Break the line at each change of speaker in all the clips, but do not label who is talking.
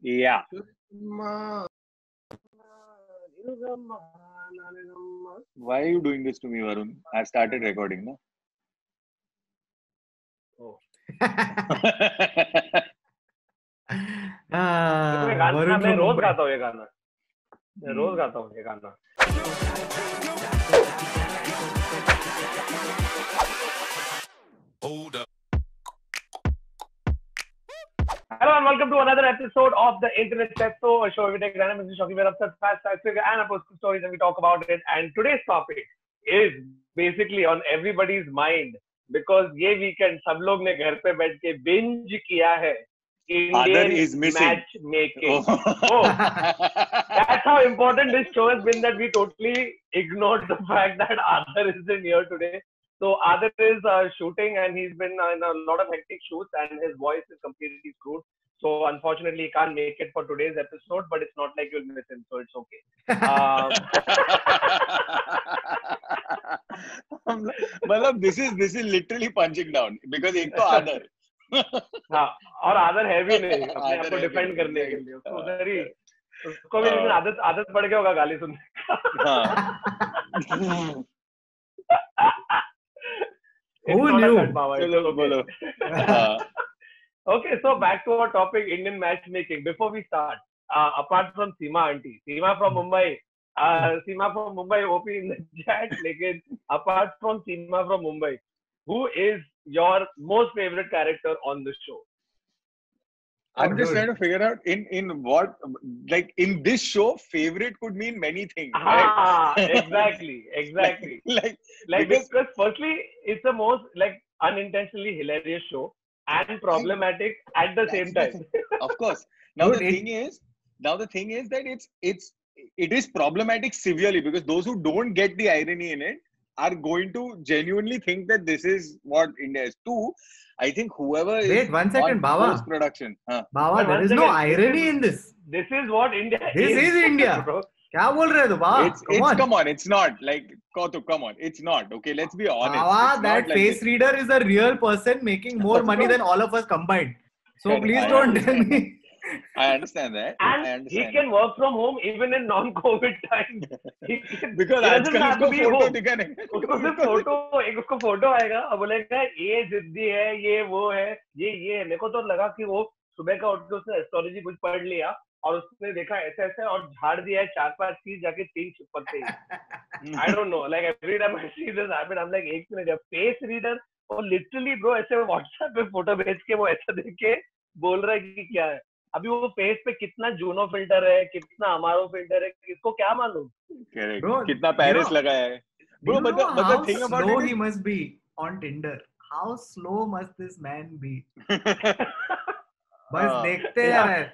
Yeah. Why are you doing this to me, Varun? I started recording, no?
Oh.
Varun
मैं रोज
मुंबई
गाता हूँ ये गाना. मैं रोज गाता हूँ ये गाना. Hello and welcome to another episode of the Internet Festo, a show where we take random music, shocking, upset, fast, figure, and opposite stories, and we talk about it. And today's topic is basically on everybody's mind because ये weekend सब लोग ने घर पे बैठ के binge किया है
Other
Indian
is missing.
matchmaking. Oh, that's how important this show has been that we totally ignored the fact that Adar isn't here today. So Adar is shooting and he's been in a lot of hectic shoots and his voice is completely screwed. So unfortunately he can't make it for today's episode, but it's not like you'll miss him, so it's okay.
मतलब this is literally punching down because एक तो Adar.
हाँ, और आदर है भी नहीं अपने आप
आदर
को
है
डिफेंड
भी
करने
नहीं.
के लिए उसको उधर ही उसको भी लेकिन आदत पड़ गया होगा गाली सुनने
Who knew?
चलो बोलो.
Okay, so back to our topic, Indian matchmaking. Before we start, apart from Seema auntie, Seema from Mumbai, OP in the chat. लेकिन apart from Seema from Mumbai, who is your most favorite character on the show?
I'm just trying to figure out in what, like in this show, favorite could mean many things.
Ah,
Right?
exactly.
like
because firstly, it's the most like unintentionally hilarious show and problematic at the same time.
Of course. Now
Dude,
the thing is that it is problematic severely because those who don't get the irony in it are going to genuinely think that this is what India is. Too, I think whoever is
Wait, 1 second,
on
Baba.
post-production.
Baba,
But
there
one
is no
second,
irony in this.
This is what India
This is India.
bro.
क्या बोल रहे हो Baba?
Come on, it's not like Kautuk, come on, it's not. Okay, let's be honest.
Baba,
It's
that
not like
face
this.
reader is a real person making more
Of
money
course.
than all of us combined. So
Correct.
please
I
don't tell me.
I understand that.
And he can work from home even in non-COVID times.
Because
he
आजकल
doesn't have to
उसको
be
photo
home.
दिखाने
उसको सिर्फ photo आएगा और बोलेगा ये जिद्दी है, ये वो है, ये मेरे को तो लगा कि वो सुबह का उठ के उसने एस्ट्रोलॉजी कुछ पढ़ लिया और उसने देखा ऐसे ऐसे और झाड़ दिया है 4-5 चीज जाके 3 पत्ते. I don't know, like every time I see this happen, I'm like एक मिनट, फेस रीडर और लिटरली ब्रो ऐसे व्हाट्सएप पे फोटो भेज के वो ऐसा देख के बोल रहा है कि क्या है. अभी वो फेस पे कितना जूनो फिल्टर है, कितना अमारो फिल्टर है, इसको क्या मालूम.
Bro, कितना पेरिस लगाया है. Bro, but the thing about
slow
it
he must be on Tinder. How slow must this man be? बस देखते हैं.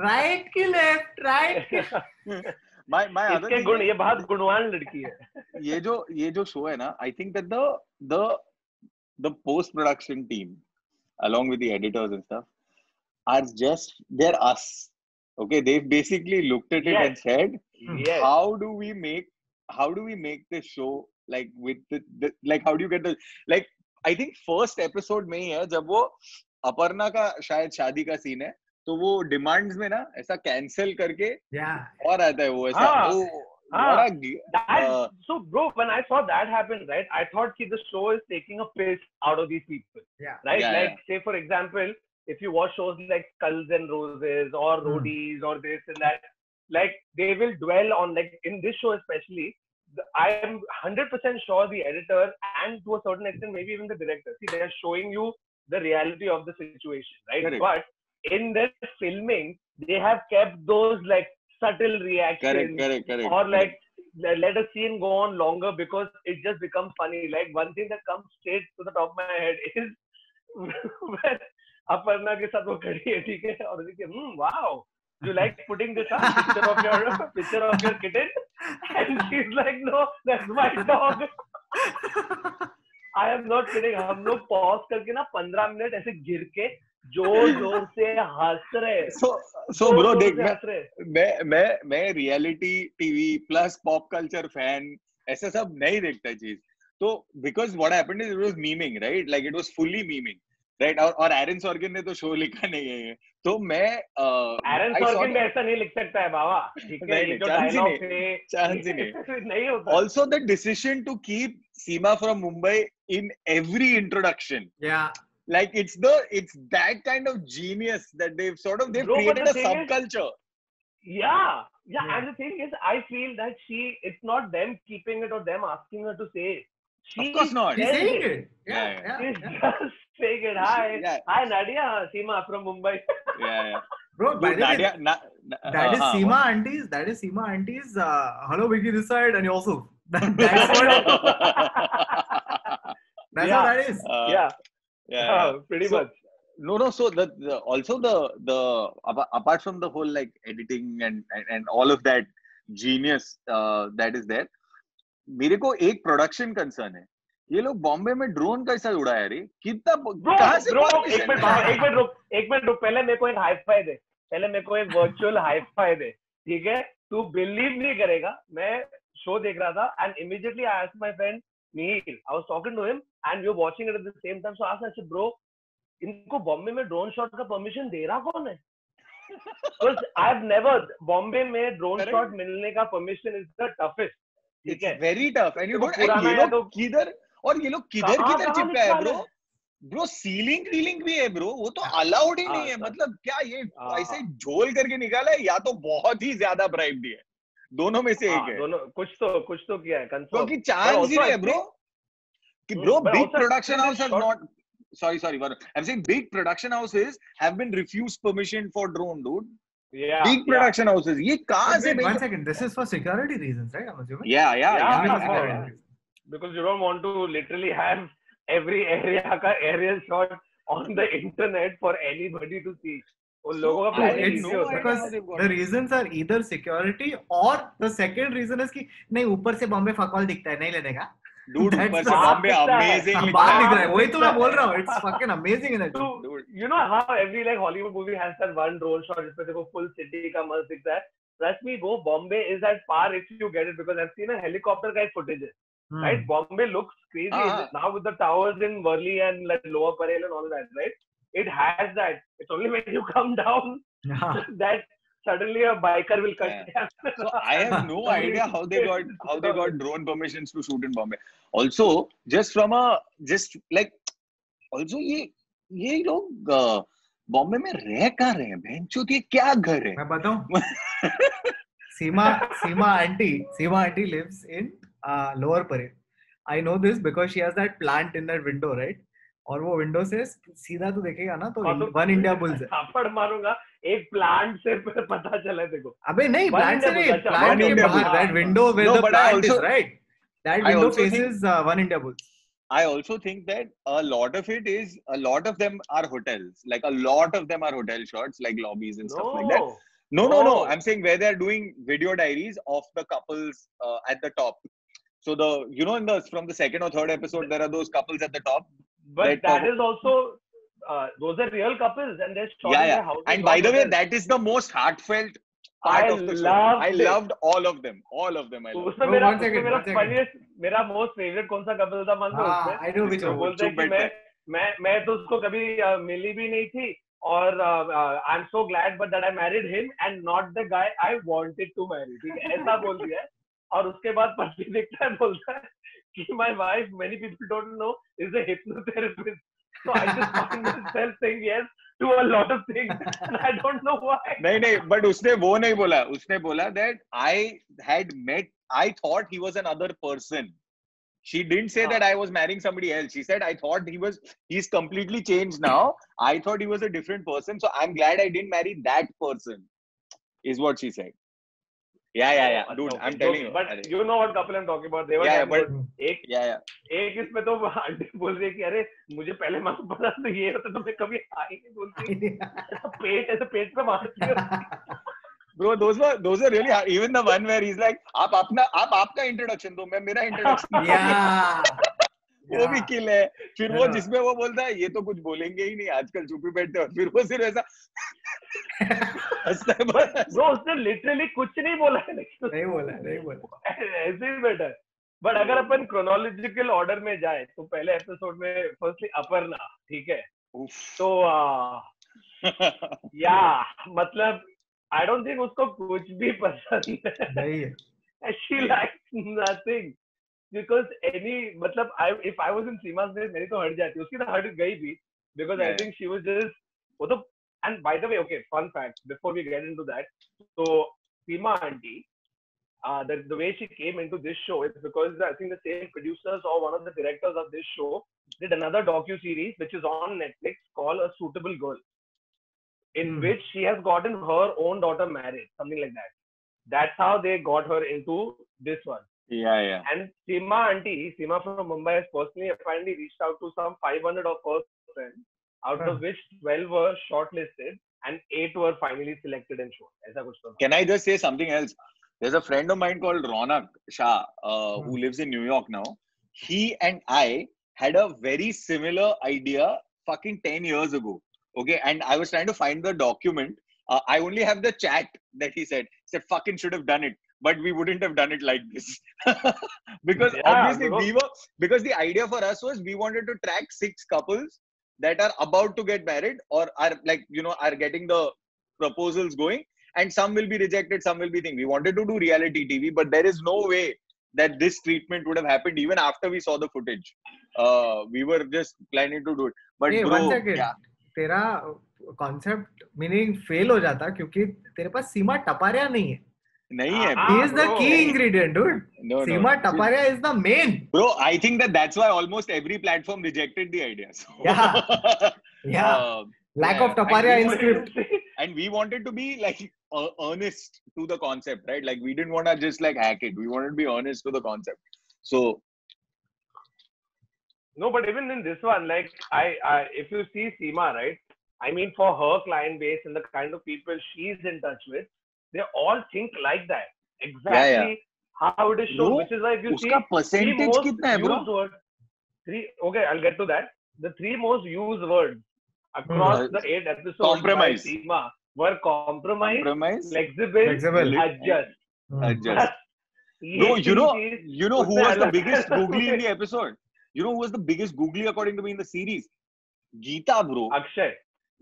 Right की left, right की.
my other
इसके
thing
गुण, ये बहुत गुणवान लड़की है.
ये जो शो है ना, I think that the post production team along with the editors and stuff are they're us. Okay, they've basically looked at it and said,
Yes.
how do we make this show like with the like how do you get the like I think first episode में ही है जब वो अपर्णा का शायद शादी का scene है तो वो डिमांड्स में ना ऐसा कैंसिल करके और आता है वो ऐसा.
So bro, when I saw that happen, right, I thought the show is taking a piss out of these people. Right? Say for example, if you watch shows like Skulls and Roses or Roadies or this and that, like they will dwell on, like in this show especially, I am 100% sure the editor and to a certain extent maybe even the director, see, they are showing you the reality of the situation, right?
Correct.
But in their filming, they have kept those like subtle reactions.
Correct.
Or like let a scene go on longer because it just becomes funny. Like one thing that comes straight to the top of my head is when Aparna के साथ वो खड़ी है, ठीक है, और उसके wow, you like putting this up, picture of your kitten, and she's like, no, that's my dog. I am not kidding. हम लोग pause करके ना 15 मिनट ऐसे गिर के जोर से हंस रहे.
So bro, देख मैं reality TV plus pop culture fan ऐसा सब नहीं देखता चीज. तो because what happened is it was memeing, right? Like it was fully memeing. Right, और एरन सॉर्किन ने तो शो लिखा नहीं है ये, तो मैं
एरन सॉर्किन भी ऐसा नहीं लिख सकता है बाबा, ठीक है, ये जो डायलॉग थे
चांस ही नहीं,
नहीं होता।
also the decision to keep Seema from Mumbai in every introduction,
Yeah.
like it's that kind of genius that they've
Bro,
created
but
a
the thing is,
subculture.
yeah,
Yeah.
and the thing is, I feel that it's not them keeping it or them asking her to say it. She
Of course not.
She's
says
saying
it.
it. Yeah,
Yeah,
yeah,
She's
yeah.
just saying it. Hi,
Yeah.
hi Nadia, Seema from Mumbai.
Yeah.
Bro, by
Dude,
the way,
Nadia,
that is Seema
what?
aunties. That is Seema aunties. Hello, Vicky this side, and also that's what. That's
Yeah.
what that is.
Yeah, pretty
So,
much.
No. So also apart from the whole like editing and all of that genius that is there, मेरे को एक production concern है, ये लोग बॉम्बे में drone कैसा उड़ाया रे, कितना कहाँ से
ब्रो,
परमिशन?
एक मिनट रुक, पहले मेरे को एक हाई फाई दे, पहले मेरे को एक वर्चुअल हाई फाई दे, ठीक है? तू बिलीव नहीं करेगा, मैं शो देख रहा था and immediately I asked my friend Nihil, I was talking to him and we were watching it at the same time, so I asked, bro, इनको बॉम्बे में ड्रोन शॉट का परमिशन दे रहा कौन है? Because I've never, बॉम्बे में drone shot मिलने का permission is the toughest.
It's very tough, and you don't. And ये लोग किधर, और ये लोग किधर चिपका है ब्रो, सीलिंग वीलिंग भी है ब्रो, वो तो अलाउड ही नहीं है, मतलब क्या ये ऐसे झोल करके निकाला है, या तो बहुत ही ज्यादा ब्राइब दिया है, दोनों में से एक है,
दोनों कुछ तो किया है कंफर्म,
क्योंकि चांस ही नहीं है bro, big production house have not, sorry I'm saying big production houses have been refused permission for drone, dude.
Yeah,
big production houses, ये कहाँ से?
One second, this is for security reasons, right? I'm assuming.
Yeah.
Because you don't want to literally have every area का aerial shot on the internet for anybody to see. उन लोगों का plan easy होता है.
Because the reasons are either security or the second reason is कि नहीं ऊपर से बॉम्बे फकॉल दिखता है, नहीं लेने का.
Dude, ऊपर से बॉम्बे amazing
बाहर दिख रहा है, वही तो मैं बोल रहा हूँ. It's fucking amazing in it.
Dude, you know how every like Hollywood movie has that one drone shot जिसमें देखो full city का मस्त दिखता है. Trust me, go Bombay is at par if you get it, because I've seen a helicopter का footage. Right? Bombay looks crazy now with the towers in Worli and like Lower Parel and all that, right? It has that. It's only when you come down that suddenly a biker will cut.
So I have no idea how they got drone permissions to shoot in Bombay. Also, just like also ये लोग बॉम्बे में रह कहाँ रहे हैं, बहनचोद, ये क्या घर है?
मैं बताऊं? Seema auntie lives in Lower Parel. I know this because she has that plant in that window, right? और वो विंडो से सीधा तू देखेगा ना तो वन इंडिया बुल्स है.
थप्पड़ मारूंगा, एक प्लांट से पता चला देखो.
अबे नहीं, प्लांट से नहीं, प्लांट के बाहर, that window where the plant is, right? That window faces One India Bulls.
I also think that a lot of them are hotels. Like a lot of them are hotel shots, like lobbies and stuff like that. No. I'm saying where they're doing video diaries of the couples at the top. So from the second or third episode, there are those couples at the top.
But that is also, those are real couples and they're shot in their houses.
And by the way, that is the most heartfelt part of the show. I loved all of them.
उसमें मेरा most favorite कौन सा couple था मालूम है उसमें?
I know which one.
बोलते हैं कि मैं तो उसको कभी मिली भी नहीं थी और I'm so glad but that I married him and not the guy I wanted to marry. ठीक है, ऐसा बोल दिया है. और उसके बाद पति दिखता है, बोलता है कि my wife, many people don't know, is a hypnotherapist. So I just find myself saying yes to a lot of things and I don't know why.
नहीं, but उसने वो नहीं बोला. उसने बोला that I thought he was another person. She didn't say that I was marrying somebody else. She said I thought he's completely changed now. I thought he was a different person. So I'm glad I didn't marry that person, is what she said. Yeah. Dude, I'm telling you.
But you know what couple I'm talking about. They were एक इसमें तो aunty बोल रही है कि अरे मुझे पहले मालूम पड़ा तो ये होता तो मैं कभी आई नहीं बोलती. पेट पे मारती है.
Bro, those were really hard. Even the one where he's like, आप आपका इंट्रोडक्शन दो, मैं मेरा इंट्रोडक्शन. वो भी किल है. फिर वो जिसमें वो बोलता है ये तो कुछ बोलेंगे ही नहीं आजकल, चुप ही बैठते हो, फिर वो सिर्फ ऐसा हंसता है बस.
Bro, उसने लिटरली कुछ नहीं बोला है.
नहीं बोला.
ऐसे ही बैठा है. बट अगर अपन क्रोनोलॉजिकल ऑर्डर में जाए तो पहले एपिसोड में फर्स्टली अपर्णा, ठीक है,
Oof.
So yeah, मतलब I don't think उसको कुछ भी पसंद है.
नहीं है.
And she likes nothing. Because मतलब if I was in Seema's place, मेरी तो हट जाती. उसकी तो हट गई भी. Because I think she was just, वो तो, and by the way, okay, fun fact, before we get into that, so Seema auntie, the way she came into this show is because I think the same producers or one of the directors of this show did another docu-series which is on Netflix called A Suitable Girl, in which she has gotten her own daughter married, something like that. That's how they got her into this one.
Yeah.
And Seema from Mumbai has personally apparently reached out to some 500 of her friends, out of which 12 were shortlisted and 8 were finally selected and shown. ऐसा कुछ तो.
Can I just say something else? There's a friend of mine called Ronak Shah, who lives in New York now. He and I had a very similar idea fucking 10 years ago. Okay, and I was trying to find the document. I only have the chat that he said. He said, fucking should have done it. But we wouldn't have done it like this. Because obviously because the idea for us was we wanted to track 6 couples that are about to get married or are like, are getting the proposals going. And some will be rejected, some will be things. We wanted to do reality TV, but there is no way that this treatment would have happened even after we saw the footage. We were just planning to do it. But
hey,
bro,
1 second. Yeah. तेरा concept meaning fail हो जाता क्योंकि तेरे पास सीमा टपारिया नहीं है.
नहीं है.
He is the key ingredient, dude.
No.
Seema Taparia is the main.
Bro, I think that's why almost every platform rejected the idea. So.
Yeah. Lack of Taparia in script.
And we wanted to be like earnest to the concept, right? Like we didn't want to just like hack it. We wanted to be honest to the concept. So.
No, but even in this one, like if you see Seema, right? I mean, for her client base and the kind of people she's in touch with, they all think like that. Exactly how it is shown, which is why if you see
percentage
3 most
kitna hai, bro?
used words. Okay, I'll get to that. The 3 most used words across the 8 episodes
compromise.
by Seema were compromise, flexible, adjust.
No, you know who was the biggest googly in the episode? You know who was the biggest googly according to me in the series? Geeta, bro.
Akshay.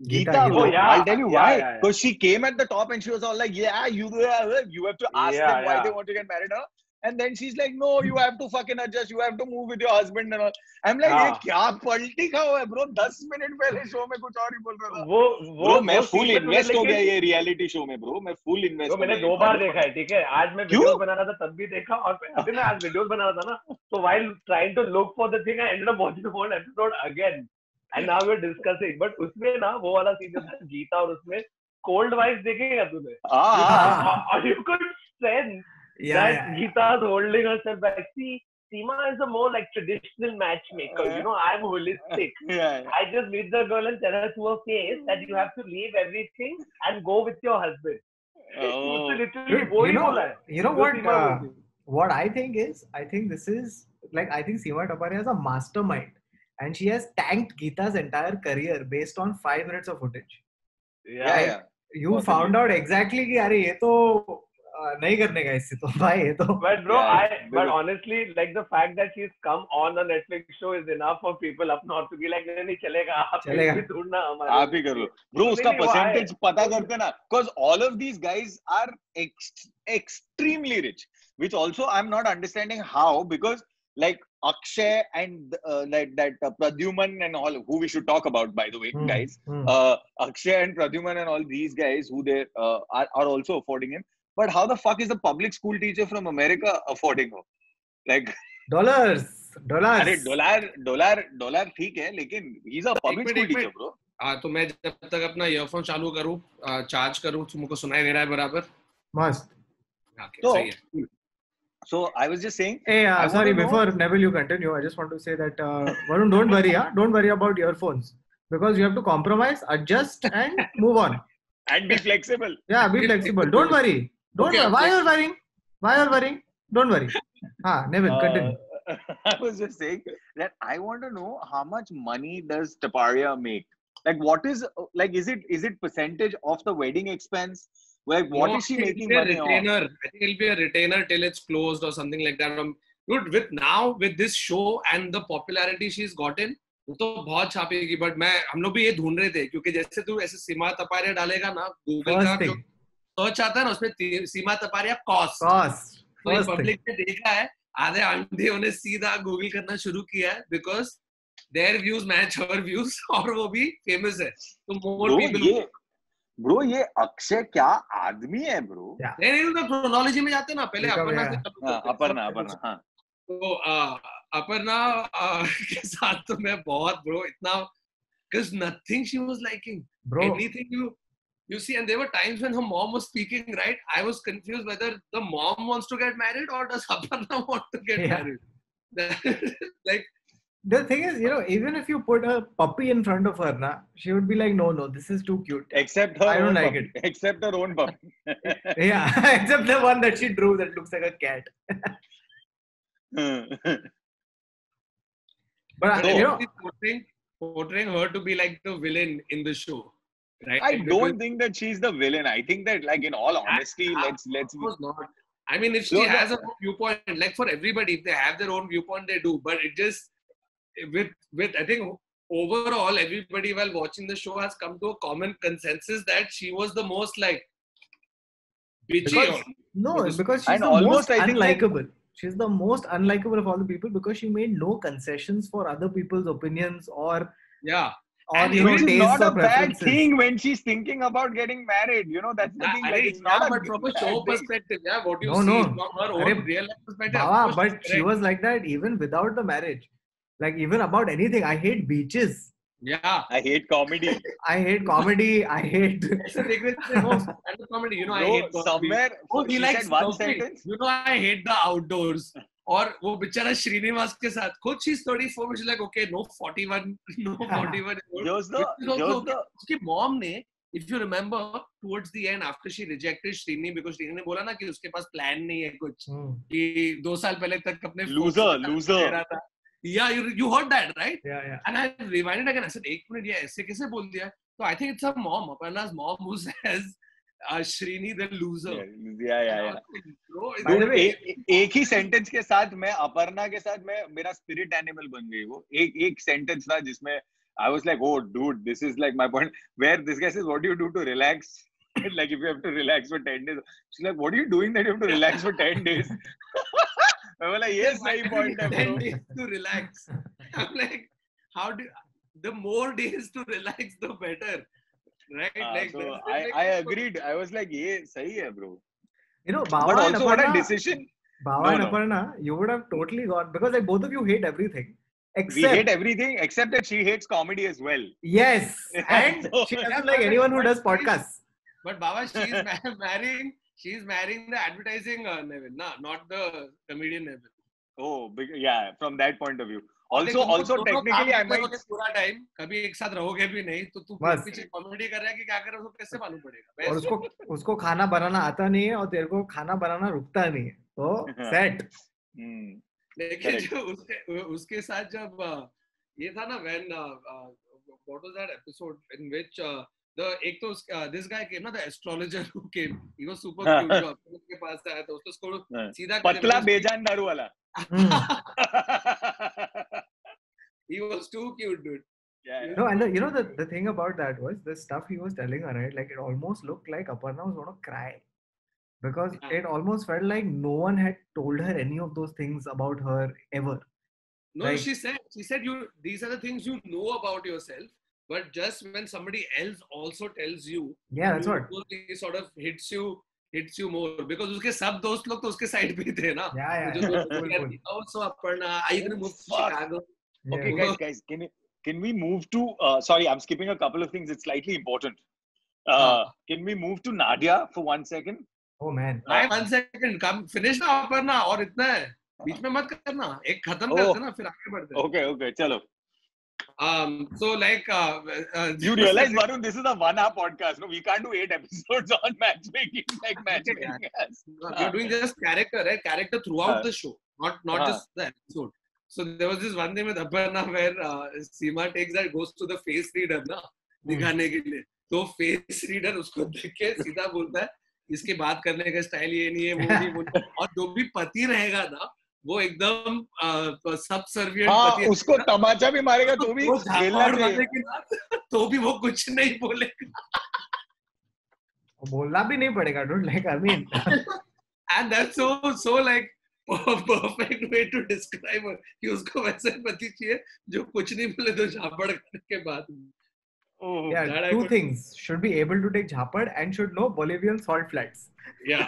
Geeta, bro.
Yeah,
I'll tell you why. Because she came at the top and she was all like, you have to ask them why they want to get married. Huh? And then she's like, no, you have to fucking adjust. You have to move with your husband and all. I'm like, ये क्या पलटी खाओ है, bro? 10 minute पहले show में कुछ और ही बोल रहा था. Bro, मैं full invest हो गया ये reality show में, bro. मैं full invest.
मैंने 2 बार देखा है, ठीक है? आज मैं वीडियो बना रहा था तब भी देखा और अभी मैं आज वीडियोस बना रहा था ना, तो while trying to look for the thing, I ended up watching the whole episode again. And now we're discussing. But उसमें ना वो वाला सीन जो गीता और उसमें cold vibes देखेगा तूने? और you could sense that Geeta is holding herself back. See, Seema is a more like traditional matchmaker. You know, I'm holistic. I just meet the girl and tell her to her face that you have to leave everything and go with your husband.
You know what I think is? I think this is like, I think Seema Taparia is a mastermind. And she has tanked Geeta's entire career based on 5 minutes of footage. You found out exactly कि अरे ये तो नहीं करने का इससे तो भाई ये तो.
But bro, but honestly, like the fact that she's come on a Netflix show is enough for people up north to be like नहीं चलेगा आप भी ढूंढना हमारे.
आप ही कर लो. Bro, उसका percentage पता करके ना, because all of these guys are extremely rich, which also I'm not understanding how, because like Akshay and like that Pradyuman and all, who we should talk about, by the way, guys. Akshay and Pradyuman and all these guys who they are also affording him. But how the fuck is a public school teacher from America affording him? Like
dollars.
अरे dollar ठीक है, लेकिन he's a public school teacher, bro.
तो मैं जब तक अपना earphone चालू करूँ, चार्ज करूँ, तुमको सुनाई दे रहा है बराबर?
मस्त.
सही है.
So I was just saying.
Hey, sorry, before Neville you continue, I just want to say that Varun, don't worry about earphones, because you have to compromise, adjust, and move on.
And be flexible.
Yeah, be flexible. Don't worry. Why are you worrying? Don't worry. Neville, continue.
I was just saying that I want to know how much money does Taparia make? Like, what is like? Is it percentage of the wedding expense? Like, what is she making money on?
I think it'll be a retainer till it's closed or something like that. Dude, with this show and the popularity she's gotten, वो तो बहुत छापेगी, but हम लोग भी ये ढूंढ रहे थे, क्योंकि जैसे तू ऐसे सीमा तपारिया डालेगा ना गूगल का जो सर्च आता है ना, उसमें सीमा तपारिया कॉस्ट, तो पब्लिक ने देखा है, आधे आंटियों ने सीधा गूगल करना शुरू किया है, because their views match her views, और वो भी फेमस है, तो मोर पीपल।
ब्रो ये अक्षय क्या आदमी है ब्रो।
नहीं तो क्रोनोलॉजी में जाते ना, पहले अपर्णा से
अपर्णा हाँ,
तो अपर्णा के साथ तो मैं बहुत ब्रो इतना, because nothing she was liking, bro. Anything you see, and there were times when her mom was speaking, right? I was confused whether the mom wants to get married or does Aparna want to get married. Like,
the thing is, you know, even if you put a puppy in front of her, na, she would be like, no, this is too cute.
Except her
I don't
own
like
puppy.
it.
Except her own puppy.
Yeah, except the one that she drew that looks like a cat. But
so,
you know,
portraying her to be like the villain in the show, right?
I don't think that she's the villain. I think that, like, in all honesty, let's
not. I mean, if she has a viewpoint, like for everybody, if they have their own viewpoint, they do. But it just with I think overall, everybody while watching the show has come to a common consensus that she was the most like bitchy.
Because she's the most unlikable. She's the most unlikable of all the people because she made no concessions for other people's opinions or
and which is not a bad thing when she's thinking about getting married. You know, that's the thing. Like, it's not
but from a show perspective, what you see from her own real life perspective.
Baba, but she was like that even without the marriage. Like, even about anything. I hate beaches.
Yeah.
I hate comedy.
I hate comedy. I hate...
comedy. You know, I hate comedy.
Somewhere,
he likes one sentence. You know, I hate the outdoors. और वो बेचारा श्रीनिवास के साथ खुद she's 34, she's like okay, no 41. उसकी mom ने, if you remember, towards the end after she rejected Srini because Srini ने बोला ना कि उसके पास प्लान नहीं है कुछ, कि 2 साल पहले तक अपने
loser.
Yeah, you heard that, right?
Yeah.
And I rewinded again. I said, 1 minute, ये ऐसे कैसे बोल दिया? So I think it's her mom, Aparna's mom, who says Srini the loser.
Yeah. एक ही सेंटेंस के साथ मैं अपर्णा के साथ मेरा स्पिरिट एनिमल बन गई वो. एक सेंटेंस था जिसमें I was like, oh dude, this is like my point. Where this guy says, what do you do to relax? Like if you have to relax for 10 days. She's like, what are you doing that you have to relax for 10 days? मैं बोला ये सही point है.
10 days to relax. I'm like, the more days to relax, the better. Right? Like,
so I agreed. I was like, ये सही है bro.
You know,
Baba but also what a decision.
Baba and Aparna, you would have totally gone because like both of you hate everything.
We hate everything except that she hates comedy as well.
Yes, and she doesn't like anyone who does podcasts.
But Baba, she's marrying the advertising Neville, not the comedian Neville.
Oh, yeah, from that point of view. Also technically I might
पूरा time कभी एक साथ रहोगे भी नहीं तो तू पीछे कॉमेडी कर रहा है कि क्या कर रहा है उसको कैसे मालूम पड़ेगा.
और उसको खाना बनाना आता नहीं है और तेरे को खाना बनाना रुकता नहीं है तो सेट.
लेकिन जो उसके साथ जब ये था ना when what was that episode in which एक तो this guy came ना, the astrologer who came, he was super cute. जो अपने के पास आया था उसको सीधा
पतला बेजान दारू वाला.
He was too cute, dude.
Yeah. No, and you know the thing about that was the stuff he was telling her, right? Like it almost looked like Aparna was going to cry because it almost felt like no one had told her any of those things about her ever.
No, like, she said these are the things you know about yourself, but just when somebody else also tells you,
that's what
it sort of hits you more because उसके सब दोस्त लोग तो उसके side पे थे ना. Also Aparna, are you going to move to Chicago?
Okay, guys, can we move to? Sorry, I'm skipping a couple of things. It's slightly important. Can we move to Nadia for 1 second?
Oh man.
1 second. Come finish ना Aparna और इतना है. बीच में मत करना. एक खत्म करते ना फिर आगे बढ़ते.
Okay, चलो.
So like
you realize Varun, this is a 1-hour podcast. No, we can't do 8 episodes on matchmaking like matchmaking.
You're doing just character, right? Character throughout the show, not just the episode. So there was this one thing with Aparna where Seema takes that goes to the face reader ना दिखाने के लिए. तो face reader उसको देख के सीधा बोलता है इसके बात करने का स्टाइल ये नहीं है वो नहीं और जो भी पति रहेगा ना वो एकदम सबसर्विएंट
हाँ,
पति है।
उसको तमाचा भी मारेगा तो भी
वो
खेलना
झापड़
चाहिए।
मारने के बाद तो भी वो कुछ नहीं बोलेगा।
बोलना भी नहीं पड़ेगा dude, like I mean
And that's so like perfect way to describe her कि उसको वैसे पति चाहिए जो कुछ नहीं बोले तो झापड़ के बाद। Oh,
yeah,
that I
two
could,
things, should be able to take jhapad and should know Bolivian salt flats.
yeah.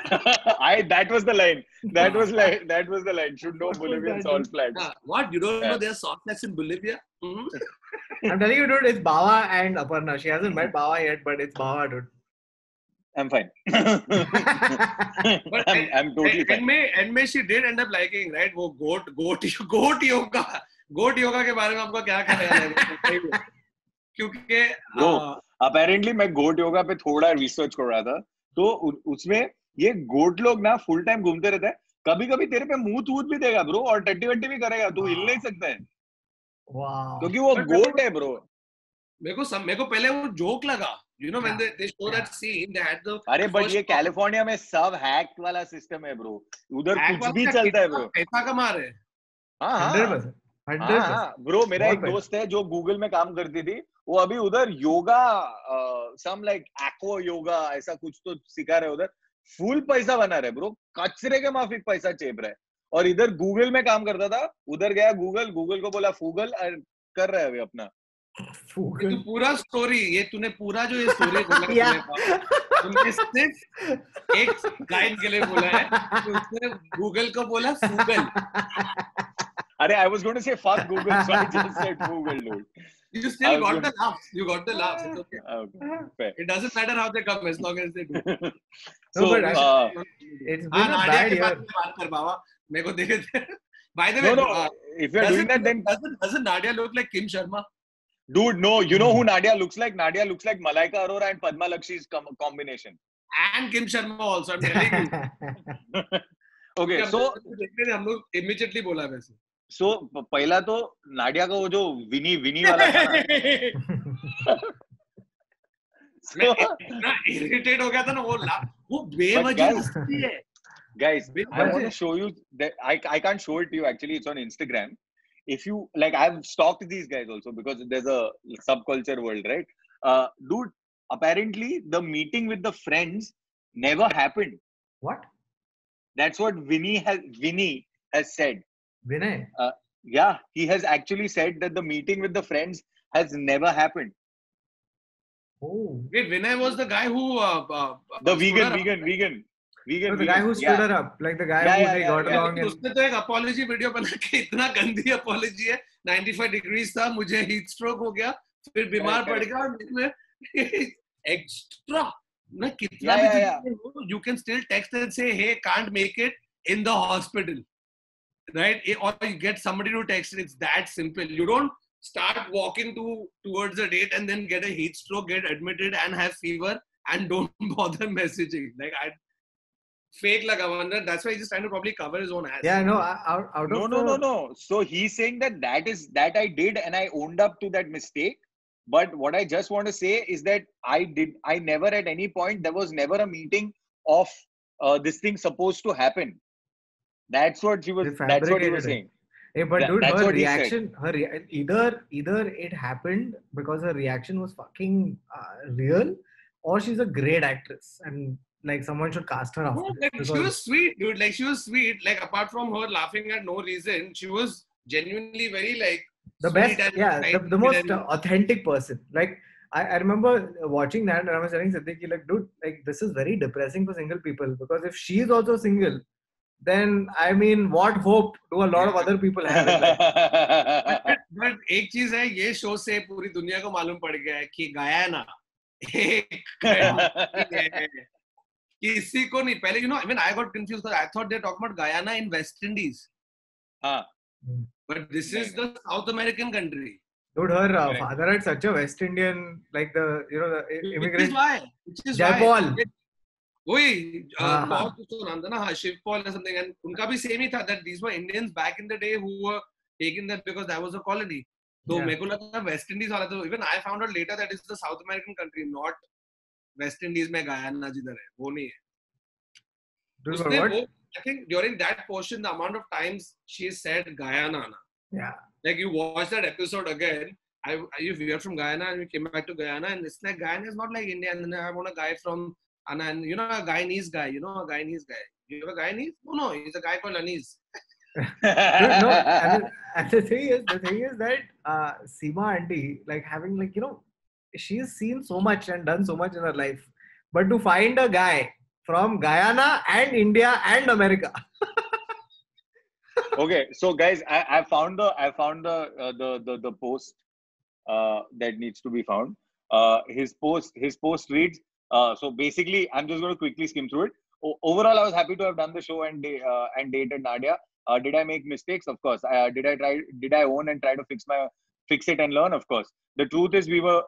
That was the line. That was the line. Should know
What was
Bolivian
that,
salt
dude?
flats.
What, you don't
Yeah.
know there are salt flats in Bolivia?
I'm telling you, dude, it's Bawa and Aparna. She hasn't met Bawa yet, but it's Bawa, dude.
I'm fine.
But
I'm totally fine.
And may she did end up liking, right? वो goat yoga के बारे में आपको क्या ख्याल है? क्योंकि
Bro, apparently मैं goat yoga पे थोड़ा research कर रहा था, तो उसमें ये goat लोग ना full time घूमते रहते हैं, कभी-कभी तेरे पे मुंह भी देगा bro, और टट्टी-वट्टी भी करेगा, तू हिल नहीं सकता है,
Wow.
क्योंकि वो goat है bro.
मेरे को पहले वो joke लगा, you know, when they show that scene, they had the
अरे बट ये कैलिफोर्निया में सब हैक वाला सिस्टम है ब्रो, उधर कुछ भी चलता है ब्रो।
पैसा कमा रहे।
हाँ
100%।
ब्रो, मेरा एक दोस्त है जो गूगल में काम करती थी, वो अभी उधर yoga some like aqua yoga ऐसा कुछ तो सिखा रहे उधर, फुल पैसा बना रहे ब्रो, कचरे के माफिक पैसा चेप रहे, और इधर गूगल में काम करता था, उधर गया गूगल को बोला फूगल, कर रहा है अभी अपना।
तू पूरा स्टोरी, ये तूने पूरा जो ये स्टोरी बोला तुमने सिर्फ एक लाइन के लिए बोला है, तो उसने गूगल को बोला फूगल।
अरे I was going to say fuck Google, so I just said Google, dude.
You still got the laughs. You got the laughs. It's okay.
Fair.
It doesn't matter how they come as long as they do.
So,
it's been a bad year.
बात कर बाबा, मेरे को देखे थे. By the way,
no, if you're doing that, then
doesn't Nadia look like Kim Sharma?
Dude, no, you know who Nadia looks like? Nadia looks like Malaika Arora and Padma Lakshi's combination.
And Kim Sharma also, I'm telling you.
Okay, so
हम लोग immediately बोला वैसे.
So पहला तो Nadia का वो जो विनी वाला था ना,
ना irritate हो गया था ना वो बेवजह हंसती है.
Guys, I want to show you that I can't show it to you, actually it's on Instagram. If you like, I've stalked these guys also because there's a subculture world, right? Dude, apparently the meeting with the friends never happened.
What?
That's what Vinny has said.
Vinay?
Yeah, he has actually said that the meeting with the friends has never happened.
Oh.
Wait, Vinay was the guy who
the vegan.
No, the guy who stood her up, like the guy who they got along.
उसने तो एक apology video बना के, इतना गंदी apology है, 95 degrees था, मुझे heat stroke हो गया, फिर बीमार पड़ गया, और इसमें extra ना कितना भी you can still text and say, hey, can't make it in the hospital, right? Or you get somebody to text it. It's that simple. You don't start walking towards a date and then get a heat stroke, get admitted and have fever and don't bother messaging. Like fake laga wonder. That's why he's just trying to probably cover his own ass.
Yeah, no, out of
no. So he's saying that I did and I owned up to that mistake. But what I just want to say is that I never at any point, there was never a meeting of this thing supposed to happen. That's what he was saying.
Hey, but dude, her reaction, either it happened because her reaction was fucking real, or she's a great actress and like someone should cast her after.
Like, she was sweet, dude. Like she was sweet. Like apart from her laughing at no reason, she was genuinely very like
the best. Yeah, the most authentic person. Like I remember watching that and I was telling Siddiqui, like, dude, like this is very depressing for single people, because if she is also single, then I mean, what hope do a lot of other people have in life?
But एक चीज है, ये show से पूरी दुनिया को मालूम पड़ गया है कि गयाना किसी को नहीं. पहले, you know, even I got confused because I thought they're talking about Guyana in West Indies. But this is the South American country.
Dude, her father had such a West Indian, like the immigrant.
Which is
Jaipal.
वही बहुत कुछ तो नाम था ना, Shivpal or something, and उनका भी same ही था, that these were Indians back in the day who were taken there because that was a colony. तो मेरे को लगा West Indies वाला, तो even I found out later that it's the South American country, not West Indies में Guyana जिधर है, वो नहीं है. उसने वो, I think during that portion, the amount of times she said Guyana.
Yeah.
Like you watch that episode again. You hear from Guyana and we came back to Guyana, and it's like Guyana is not like India. And then I want a guy from Anna, and you know a Guyanese guy. You know a Guyanese guy. You have a Guyanese? No, he's a guy called Anis.
No, and the thing is that Seema auntie, like having like, you know, she's seen so much and done so much in her life, but to find a guy from Guyana and India and America.
Okay, so guys, I found the post that needs to be found. His post reads. So basically, I'm just going to quickly skim through it. Overall, I was happy to have done the show and dated Nadia. Did I make mistakes? Of course. Did I own and try to fix it and learn? Of course. The truth is, we were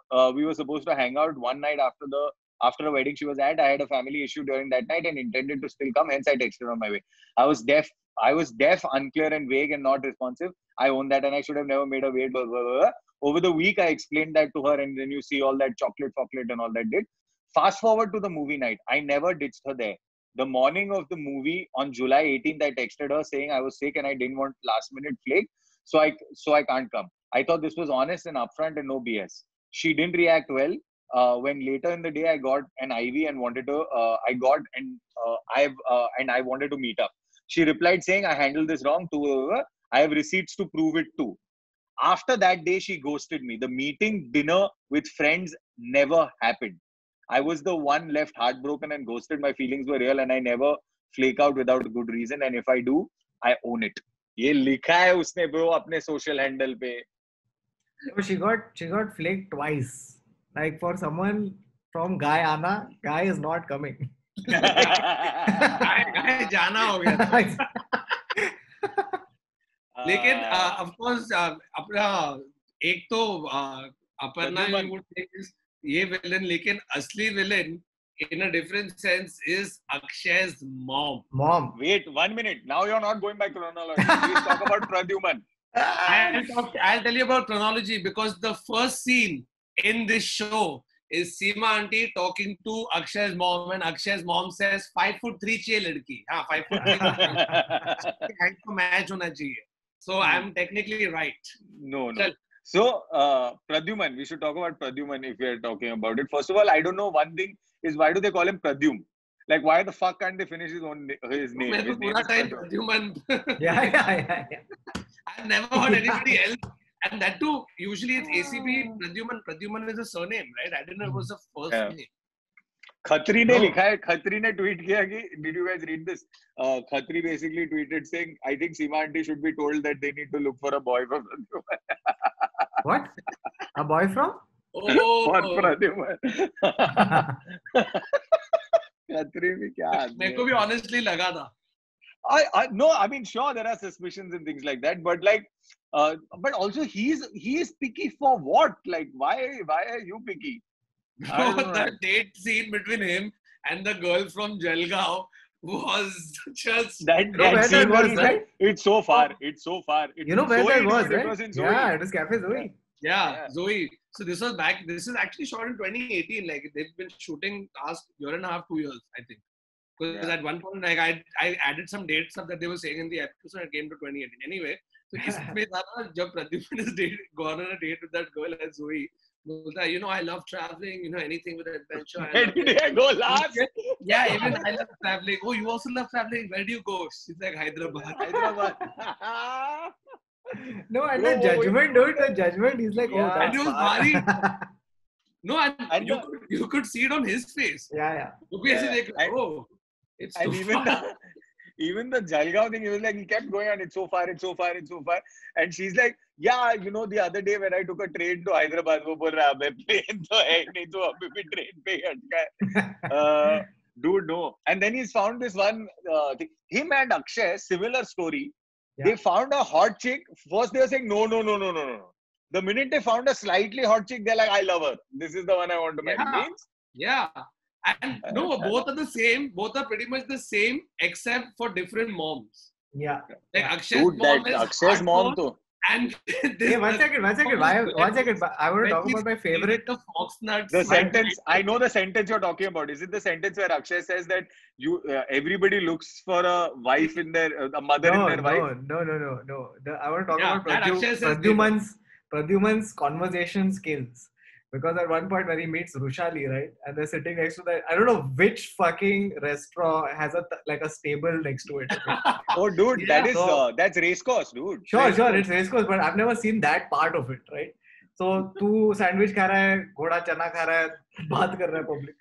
supposed to hang out one night after a wedding she was at. I had a family issue during that night and intended to still come. Hence, I texted on my way. I was deaf, unclear, and vague, and not responsive. I own that, and I should have never made her wait. Blah, blah, blah. Over the week, I explained that to her, and then you see all that chocolate and all that did. Fast forward to the movie night. I never ditched her there. The morning of the movie on July 18th, I texted her saying I was sick and I didn't want last minute flake, so I can't come. I thought this was honest and upfront and no BS. She didn't react well. When later in the day I got an IV and wanted to, I wanted to meet up. She replied saying I handled this wrong too. I have receipts to prove it too. After that day, she ghosted me. The meeting dinner with friends never happened. I was the one left heartbroken and ghosted. My feelings were real and I never flake out without a good reason. And if I do, I own it. ये लिखा है उसने bro अपने social handle पे.
So she got flaked twice. Like for someone from Guyana, guy is not coming.
guy जाना हो गया. लेकिन of course अपना एक तो अपर्णा would take this ये villain, लेकिन असली villain in a different sense is Akshay's mom.
Wait 1 minute. Now you're not going by chronology. Please talk about Pradyuman.
I'll tell you about chronology because the first scene in this show is Seema auntie talking to Akshay's mom, and Akshay's mom says 5'3" चाहिए लड़की. हाँ 5'3" height को match होना चाहिए. So I'm technically right.
No. So, Pradyuman, we should talk about Pradyuman if we are talking about it. First of all, I don't know. One thing is, why do they call him Pradyum? Like, why the fuck can't they finish his name? His name is
Pradyuman.
Yeah.
I've never heard anybody else. And that too, usually it's ACB Pradyuman. Pradyuman is a surname, right? I didn't know it was a first name.
Khatri ने लिखा है, Khatri ने tweet किया कि, did you guys read this? Khatri basically tweeted saying, I think Seema auntie should be told that they need to look for a boy from Pradyuman.
What? A boy from?
For Pradyuman. Khatri में क्या आदमी है?
मेरे को भी honestly लगा था.
No, I mean, sure, there are suspicions and things like that, but like, but also he is picky for what? Like, why are you picky?
The date scene between him and the girl from Jalgaon was just
that scene was right? It's so far.
You know where that was, right? Yeah, it was Cafe Zoe.
Yeah, Zoe. So this is actually shot in 2018. Like they've been shooting last year and a half, 2 years, I think. Because at one point, like I added some dates up that they were saying in the episode. It came to 2018. Anyway, so इसमें था ना जब Pradyuman is gone on a date with that girl as Zoe. You know, I love traveling. You know, anything with adventure.
Where did I go last?
Yeah, even I love traveling. Oh, you also love traveling. Where do you go? She's like Hyderabad.
No, and the judgment, dude. The judgment. He's like,
yeah,
oh,
and he was worried. No, and you could see it on his face.
Yeah.
Oh, it's
and even the Jalgaon thing, he was like, he kept going on, it's so far. And she's like, yeah, you know, the other day when I took a train to Hyderabad, वो बोल रहा है plane तो है नहीं तो अभी भी train पे ही अटका है. Dude, no. And then he's found this one thing. Him and Akshay, similar story. Yeah. They found a hot chick. First they were saying, no. The minute they found a slightly hot chick, they're like, I love her. This is the one I want to marry.
Yeah. And no, both are the same. Both are pretty much the same, except for different moms.
Yeah.
Like Akshay's mom is
Akshay's mom too.
And
Hey, one second. One second. I want to talk about my favorite.
The fox nuts.
The sentence, I know the sentence you're talking about. Is it the sentence where Akshay says that everybody looks for a wife in their, a mother in their wife?
No. I want to talk about
that Akshay says
Pradyuman's conversation skills. Because at one point when he meets Rushali, right, and they're sitting next to that, I don't know which fucking restaurant has a stable next to it.
Oh, dude, that's race course, dude.
Sure, it's race course, but I've never seen that part of it, right? So, tu sandwich खा रहा है, घोड़ा चना खा रहा है, बात कर रहा है public,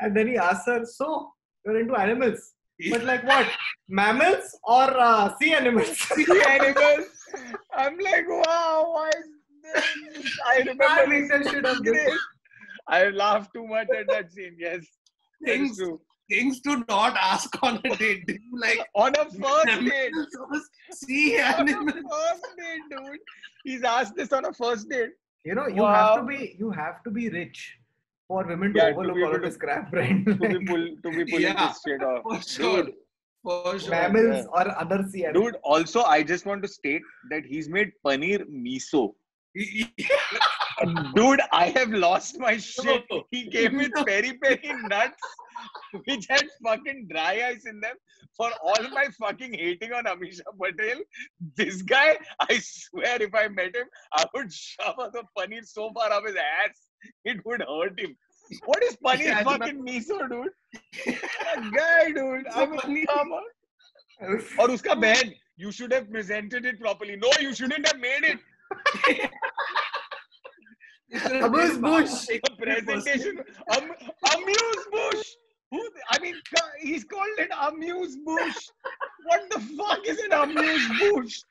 and then he asks her, so you're into animals, but like what? Mammals or sea animals?
Sea animals. I'm like, wow, why? I remember I laughed too much at that scene. Yes,
things to not ask on a date. Like
on a first date.
See,
on a first date, dude. He's asked this on a first date.
You know, you have to be rich for women to overlook all of this crap, right?
To be pulling this shit off.
For sure.
Dude,
for sure.
Mammals or other sea animals.
Dude, also I just want to state that he's made paneer miso. Dude, I have lost my shit. He came with peri-peri nuts, which had fucking dry ice in them. For all my fucking hating on Amisha Patel, this guy, I swear, if I met him, I would shove the paneer so far up his ass, it would hurt him. What is paneer fucking miso, dude? That guy, dude. I mean, come on. Or uska bed. You should have presented it properly. No, you shouldn't have made it.
Amuse Bush.
A presentation. Amuse Bush. I mean, he's called it Amuse Bush. What the fuck is an Amuse Bush?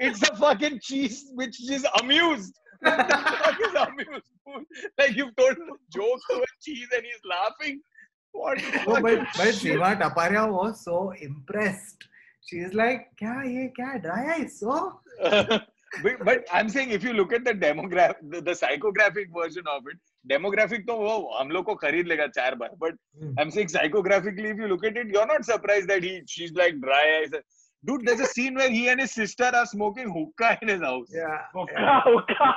It's a fucking cheese which is amused. What the fuck is Amuse Bush? Like you've told him a joke to a cheese and he's laughing. What?
Oh, but Seema Taparia was so impressed. She's like, kya dry ice? So?
But I'm saying if you look at the the psychographic version of it, demographic to wo hum log ko kharid lega 4 baar. But I'm saying psychographically, if you look at it, you're not surprised that she's like dry eyes. Dude, there's a scene where he and his sister are smoking hookah in his house.
Yeah.
Hookah.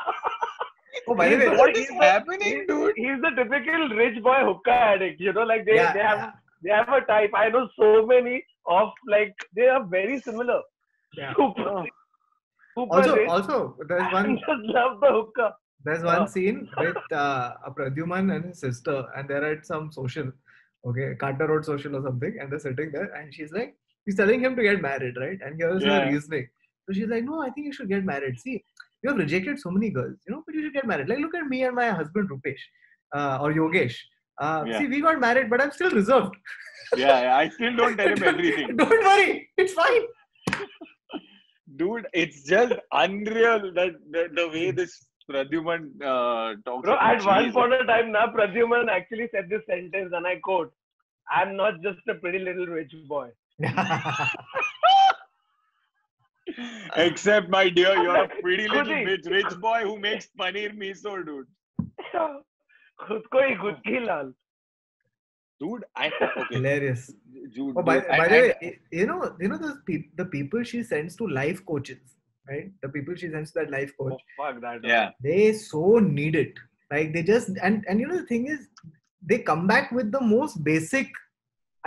Oh, by the way,
what is happening, dude?
He's the typical rich boy hookah addict. You know, like they have a type. I know so many of like they are very similar.
Yeah.
Super
also, there's one.
I just love the hookah.
There's one scene with a Pradyuman and his sister, and they're at some social, Carter Road social or something, and they're sitting there, and she's telling him to get married, right? And here's her reasoning. So she's like, no, I think you should get married. See, you have rejected so many girls, but you should get married. Like, look at me and my husband Rupesh or Yogesh. See, we got married, but I'm still reserved.
I still don't tell him everything.
Don't worry, it's fine.
Dude, it's just unreal that the way this Pradyuman talks.
Bro, at one point of time, Pradyuman actually said this sentence, and I quote, "I'm not just a pretty little rich boy."
Except, my dear, you're a pretty little rich boy who makes paneer miso, dude.
खुद को ही खुद की लाल.
Dude,
hilarious.
Dude,
by the way, you know the people she sends to life coaches, right? The people she sends to that life coach.
Oh, fuck that.
Yeah.
They so need it. Like they just and the thing is, they come back with the most basic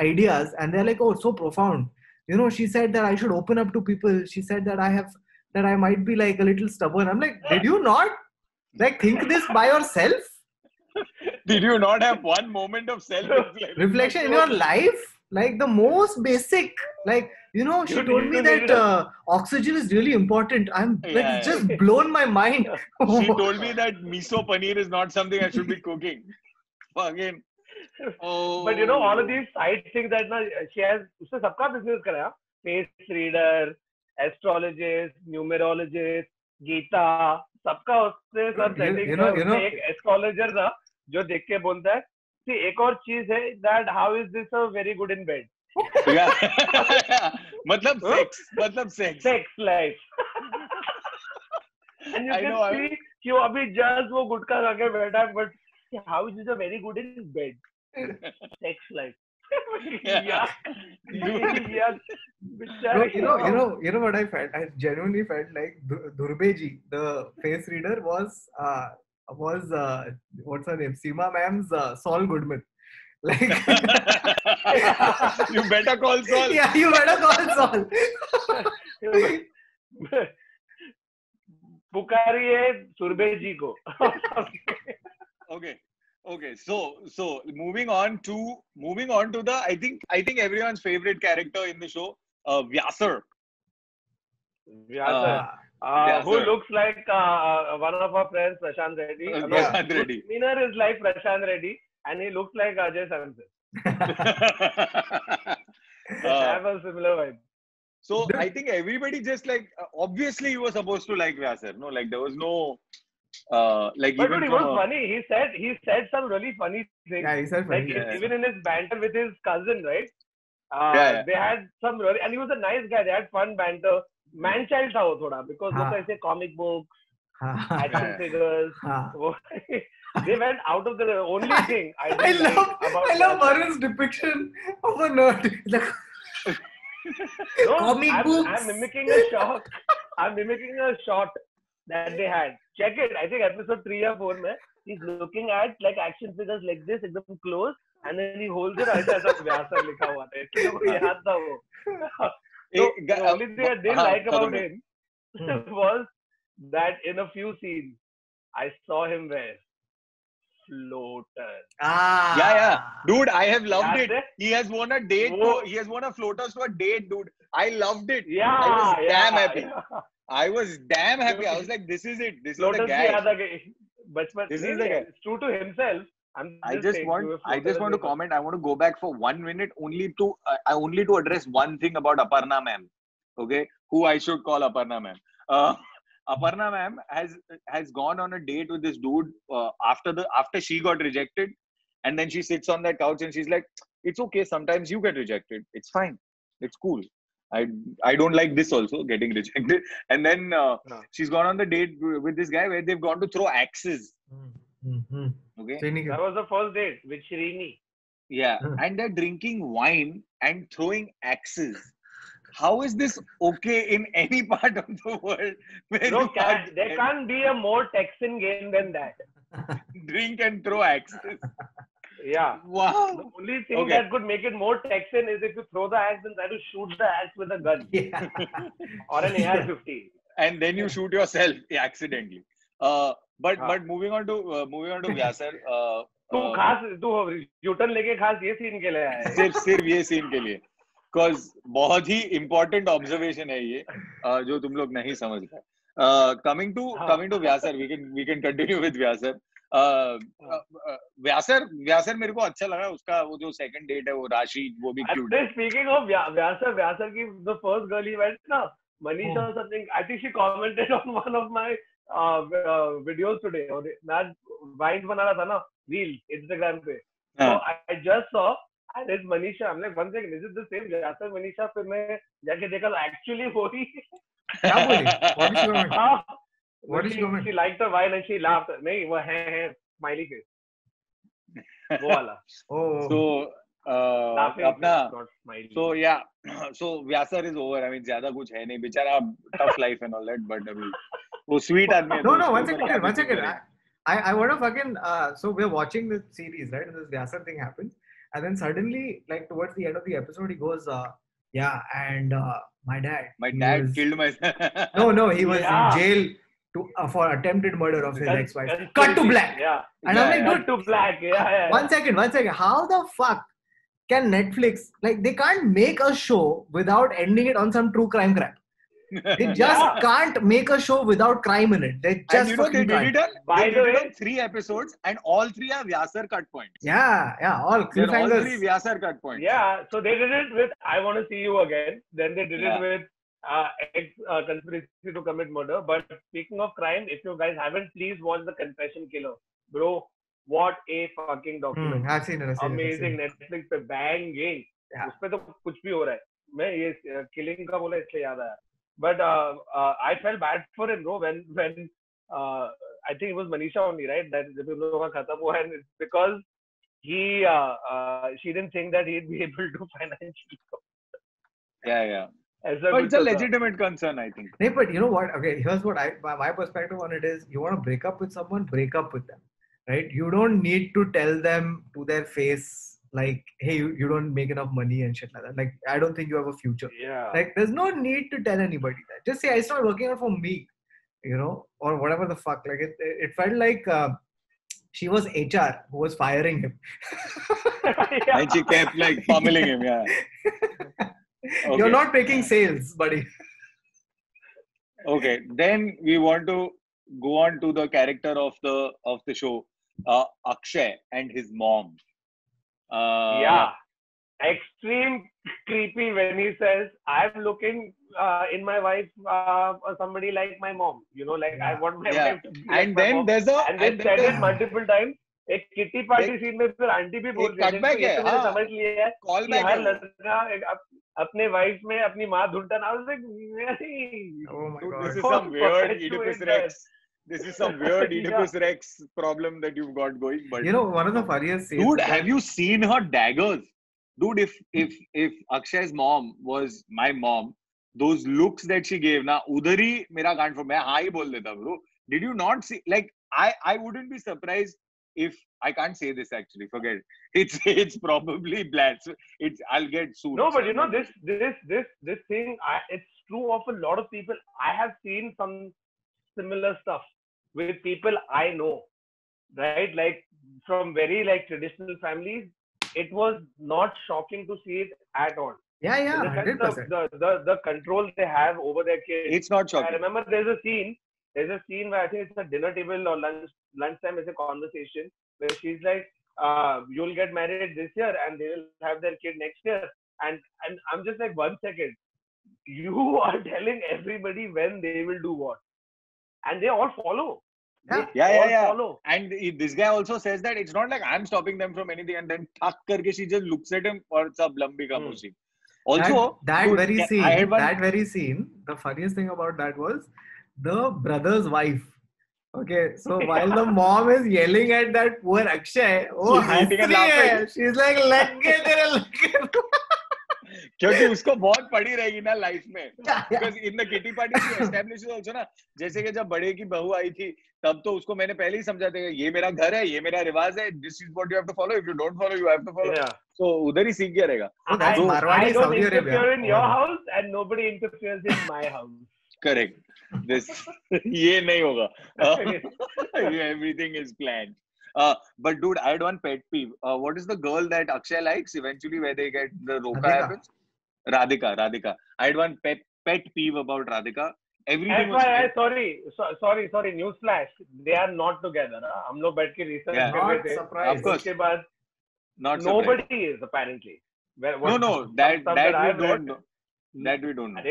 ideas, and they're like, oh, so profound. She said that I should open up to people. She said that I might be like a little stubborn. I'm like, did you not like think this by yourself?
Did you not have one moment of
self-reflection in your life? Like the most basic, like, she told me that oxygen is really important. It's just blown my mind.
She told me that miso paneer is not something I should be cooking. Fucking.
Oh. But all of these side things that she has, उसने सबका business करा, face reader, astrologist, numerologist, Geeta, सबका उसने सब setting एक astrologer था जो देख के बोलता है, see एक और चीज है that how is this a very good in bed?
मतलब sex
life. And you can see कि वो अभी just वो गुटखा खा के बैठा है, but how is this a very good in bed? Sex life.
Bro, you know what I felt? I genuinely felt like Durbeji, the face reader, was what's her name? Seema ma'am's Saul Goodman. Like
you better call Saul.
Yeah, you better call Saul.
पुकारिए Surabhi को.
Okay. So moving on to the I think everyone's favorite character in the show, Vyasar.
Who looks like one of our friends, Prashant Reddy.
Prashant Reddy.
Demeanor is like Prashant Reddy, and he looks like Ajay Samson. Have a similar vibe.
So I think everybody just like obviously you were supposed to like Vyasar. No, like there was no like
but
even
it was funny. He said some really funny things.
Yeah, he said funny.
Like even in his banter with his cousin, right? They had some really, and he was a nice guy. They had fun banter. Man-child था वो थोड़ा because वो ऐसे comic books, action figures. They went out of the only thing I
love Varun's depiction of a nerd. Comic books.
I'm mimicking a shot that they had. Check it. I think episode 3 or 4 में he's looking at like action figures like this, एकदम close, and then he holds it ऐसा Vyasar लिखा हुआ था. इसलिए वो याद था वो. So the only thing I didn't like about him was that in a few scenes I saw him wear floaters.
Yeah. Dude, I have loved it. He has won a date. He has won a floaters to a date, dude. I loved it.
Yeah.
I was damn happy. I was damn happy. I was like, this is it. This is the guy. This is the guy.
It's true to himself.
I just want to comment. I want to go back for 1 minute only to address one thing about Aparna ma'am. Okay, who I should call Aparna ma'am. Aparna ma'am has gone on a date with this dude after she got rejected, and then she sits on that couch and she's like, "It's okay. Sometimes you get rejected. It's fine. It's cool. I don't like this also getting rejected." And then she's gone on the date with this guy where they've gone to throw axes.
Mm-hmm.
Okay,
that was the first date with Shrini.
Yeah, and they're drinking wine and throwing axes. How is this okay in any part of the world?
No, there can't be a more Texan game than that.
Drink and throw axes.
Yeah.
Wow.
The only thing that could make it more Texan is if you throw the axe and try to shoot the axe with a gun.
Yeah.
Or an AR-15.
And then you shoot yourself accidentally. But moving on to Vyasar.
तू U turn लेके खास ये scene के लिए आया
सिर्फ ये scene के लिए बिकॉज बहुत ही इम्पोर्टेंट ऑब्जर्वेशन है ये जो तुम लोग नहीं समझ पाए. Coming to Vyasar we can continue with Vyasar. Vyasar मेरे को अच्छा लगा. उसका वो जो सेकंड डेट है वो राशि वो भी क्यूट है.
स्पीकिंग ऑफ व्यासर की the first girl he went ना Manisha or something. I think she commented on one of my videos today. और मैं वाइन्स बना रहा था ना रील Instagram पे. So I just saw and it's Manisha. I'm like, one second, is it the same Vyasar Manisha? फिर मैं जाके देखा actually वो ही.
क्या बोली? What did she comment? What did she comment?
She liked the wine and she laughed. नहीं वो है smiley face. वो वाला.
So so Vyasar is over. I mean ज्यादा कुछ है नहीं बेचारा. Tough life and all that, but I mean वो sweet आदमी है.
No, one second. I want to fucking so we're watching this series, right? This Vyasar thing happens, and then suddenly, like towards the end of the episode, he goes, and my dad
killed myself.
No, he was in jail for attempted murder of his ex-wife. Cut to black.
Yeah.
And I'm like, dude,
cut to black. Yeah.
One second. How the fuck can Netflix, like, they can't make a show without ending it on some true crime crap? They just can't make a show without crime in it. They just
they did it on 3 episodes, and all 3 are Vyasar cut points.
Yeah, all cliffhangers.
All 3 Vyasar cut points.
Yeah, so they did it with I Want to See You Again. Then they did it with Conspiracy to Commit Murder. But speaking of crime, if you guys haven't, please watch The Confession Killer. Bro, what a fucking documentary.
I've seen it.
Amazing. Netflix पे banging. उसपे तो कुछ भी हो रहा है. मैं ये killing का बोला इसलिए याद आया. But I felt bad for him, bro, when I think it was Manisha only, right? That जब उन लोगों का खत्म हुआ, and it's because she didn't think that he'd be able to financially.
Yeah. But it's a legitimate concern, I think.
No, but you know what? Okay, here's what my perspective on it is: you want to break up with someone, break up with them, right? You don't need to tell them to their face like, hey, you don't make enough money and shit like that. Like, I don't think you have a future.
Yeah.
Like, there's no need to tell anybody that. Just say it's not working out for me, or whatever the fuck. Like, it felt like she was HR who was firing him.
Yeah. And she kept like pummeling him. Yeah.
Okay. You're not making sales, buddy.
Okay, then we want to go on to the character of the show, Akshay and his mom.
Yeah, extreme creepy when he says, "I'm looking in my wife somebody like my mom." Like I want my wife to be like
and
my
then
mom.
there's a
and then said it multiple times. एक kitty party scene में फिर aunty भी बोल रही है, ये तो मैंने समझ लिया है कि हर लड़का अपने वाइफ में अपनी माँ ढूंढता ना।
Oh my God.
This is some weird Oedipus Rex. This is some weird Oedipus Rex problem that you've got going. But
one of the funniest scenes.
Dude, have you seen her daggers? Dude, if Akshay's mom was my mom, those looks that she gave, na udhar hi mera gaan for मैं हाँ ही बोल देता, bro. Did you not see? Like, I wouldn't be surprised if I can't say this actually. Forget it. It's probably bad. So I'll get sued.
No, but this thing, it's true of a lot of people. I have seen some similar stuff with people I know, right? Like from very like traditional families, it was not shocking to see it at all.
Yeah, 100%.
The control they have over their kids.
It's not shocking.
I remember there's a scene where I think it's a dinner table or lunchtime, it's a conversation where she's like, you'll get married this year and they will have their kid next year. And I'm just like, 1 second. You are telling everybody when they will do what. And they all follow.
Yeah. Follow. And this guy also says that it's not like I'm stopping them from anything, and then thak karke she just looks at him or sab lambi khamoshi. Also,
that very scene, the funniest thing about that was the brother's wife. Okay, so while the mom is yelling at that poor Akshay, she's like, let get.
क्योंकि उसको बहुत पड़ी रहेगी ना life में, because in the kitty party she establishes also ना, जैसे कि जब बड़े की बहू आई थी तब तो उसको मैंने पहले ही समझा था ये मेरा घर है, ये मेरा रिवाज है, this is what you have to follow, if you don't follow you have to follow. So उधर ही सीख गया रहेगा.
I don't interfere in your house and nobody interferes in my house.
Correct. This ये नहीं होगा. Everything is planned. But dude, I had one pet peeve. What is the girl that Akshay likes eventually where they get the roka happens? Radhika. I had one pet peeve about Radhika. Everything was sorry, newsflash. They are not together. हम लोग बैठ के research कर रहे थे. Of course.
उसके बाद nobody is apparently.
That we don't know. That we don't know.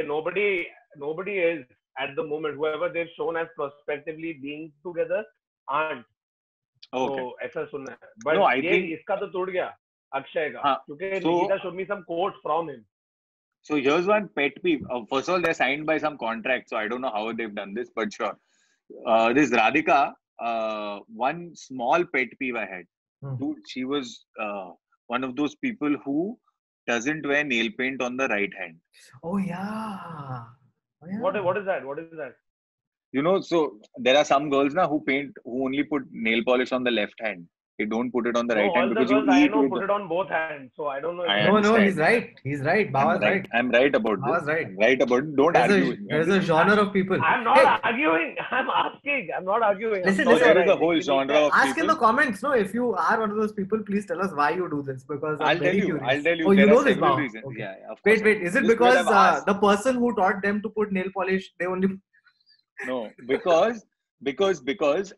Nobody is at the moment. Whoever they've shown as prospectively being together aren't.
Okay.
So ऐसा सुनना है. But
no, I think
इसका तो टूट गया अक्षय का. क्योंकि Nikita showed me some quotes from him.
So here's one pet peeve. First of all, they're signed by some contract, so I don't know how they've done this, but sure. This Radhika, one small pet peeve I had. Dude, she was one of those people who doesn't wear nail paint on the right hand.
Oh yeah.
What is that?
You know, so there are some girls now who only put nail polish on the left hand. They don't put it on the right hand because you eat with
put it on both hands. So I don't know.
No, he's right. Baba's right.
I'm right about this.
Baba's right.
I'm right about it. Don't argue.
There's a genre of people.
I'm not arguing. I'm asking. I'm not arguing.
Listen.
There is a whole genre of people.
Ask in the comments. No, if you are one of those people, please tell us why you do this, because
I'll tell you.
Oh, you know this, Baba?
Okay. Yeah, of
course. Wait. Is it because the person who taught them to put nail polish, they only...
No, because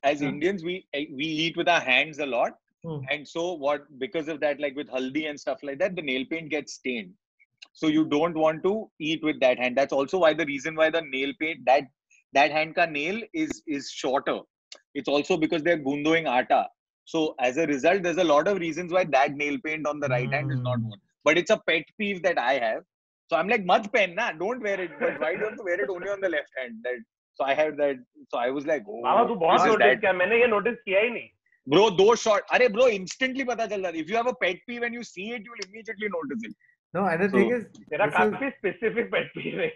as Indians we eat with our hands a lot, and so because of that, like with haldi and stuff like that, the nail paint gets stained. So you don't want to eat with that hand. That's also why the reason why the nail paint that hand ka nail is shorter. It's also because they're gundoing atta. So as a result, there's a lot of reasons why that nail paint on the right hand is not worn. But it's a pet peeve that I have. So I'm like, mat pen na, don't wear it. But why do you have to wear it only on the left hand? So I had that. So I was like, oh.
Baba, तू बहुत notice किया. मैंने ये notice किया ही नहीं.
Bro, those short. Bro, instantly पता चल जाता. If you have a pet peeve and you see it, you will immediately notice it.
No, and the thing is,
there are काफी specific pet peeve है.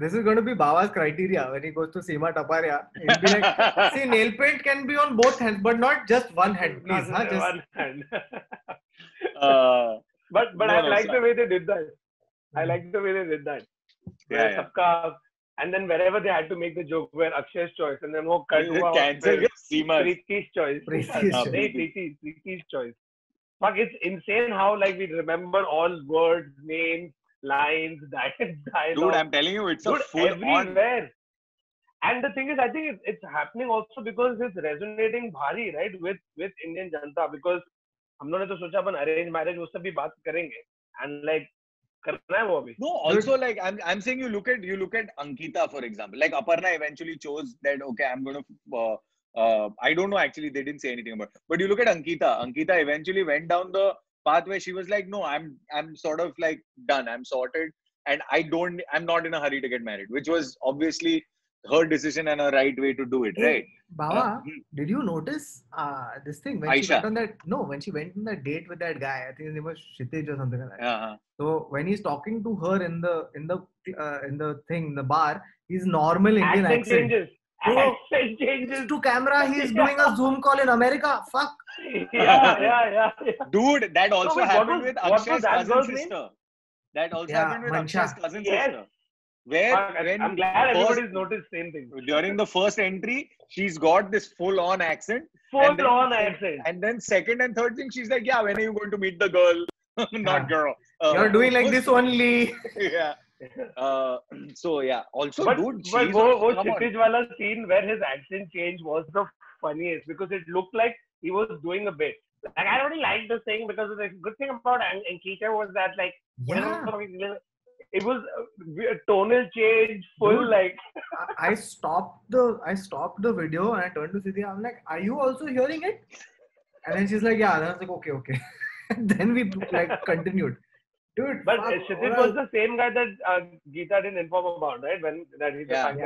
This is going to be Baba's criteria when he goes to Seema Taparia. He'll be like, see, nail paint can be on both hands, but not just one hand, please.
Not
Just
one hand. But I like the way they did that. I like the way they did that.
Yeah,
सबका, and then wherever they had to make the joke where Akshay's choice, and then वो cut हुआ
cancel Seema.
Preeti's choice. Preeti's choice. Fuck, it's insane how like we remember all words, names, lines, dialogue.
Dude, I'm telling you, it's a full
everywhere. On. And the thing is, I think it's happening also because it's resonating bhari, right, with Indian Janata. Because हम लोगों ने तो सोचा अपन arranged marriage वो सब भी बात करेंगे, and like करना है वो अभी.
No, also like I'm saying you look at Ankita, for example. Like Aparna eventually chose that, okay, I'm going to I don't know, actually they didn't say anything about it. But you look at Ankita. Ankita eventually went down the path where she was like, no, I'm sort of like done. I'm sorted, and I'm not in a hurry to get married, which was obviously her decision and a right way to do it, right?
Baba, did you notice this thing when
Aisha.
she went on that? No, when she went on that date with that guy, I think his name was Kshitij or something like that. So when he's talking to her in the bar, his normal Indian accent
changes. Accent changes
to camera. He's doing a Zoom call in America. Fuck.
Yeah.
Dude, that also happened with Akshay's cousin sister. That also happened with Akshay's cousin sister.
I'm glad everybody's noticed same thing.
During the first entry, she's got this full-on accent. And then second and third thing, she's like, yeah, when are you going to meet the girl? Not girl.
You're doing like this only.
Yeah. So yeah. Also, dude,
but wo Kshitij wala scene where his accent change was the funniest because it looked like he was doing a bit. Like I really like this thing because the good thing about Ankita was that like it was a tonal change, full. Dude, like
I stopped the video and I turned to Siddhi. I'm like, are you also hearing it? And then she's like, yeah. And I was like, okay. And then we like continued. Dude,
but Kshitij was the same guy that Geeta didn't inform about, right? When that